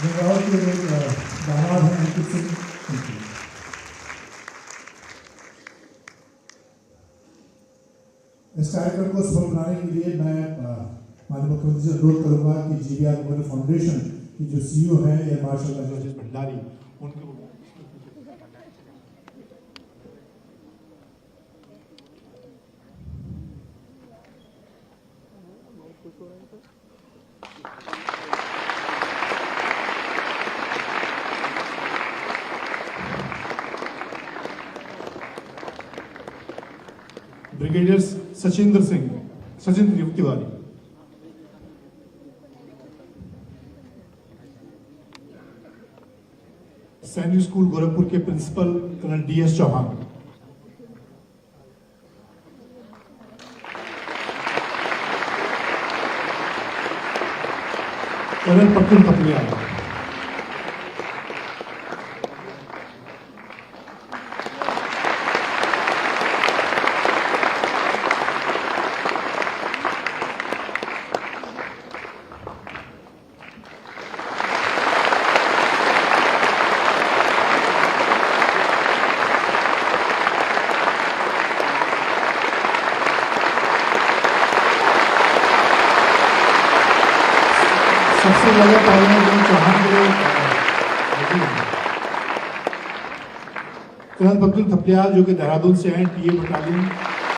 रावत के दामाद हैं अंकित सिंह। इस कार्यक्रम को सफल बनाने के लिए मैं माननीय मुख्यमंत्री से अनुरोध करूंगा कि जीवीआर मेमोरियल फाउंडेशन की जो सीईओ हैं एयर मार्शल राजेश भंडारी, उनको ब्रिगेडियर सचिंद्र तिवारी, सैनिक स्कूल गोरखपुर के principal colonel DS Chauhan, colonel Prafull Thapliyal, सबसे ज्यादा तालियां चौहान के कर्नल प्रफुल्ल थपलियाल जो कि देहरादून से हैं, TA बटालियन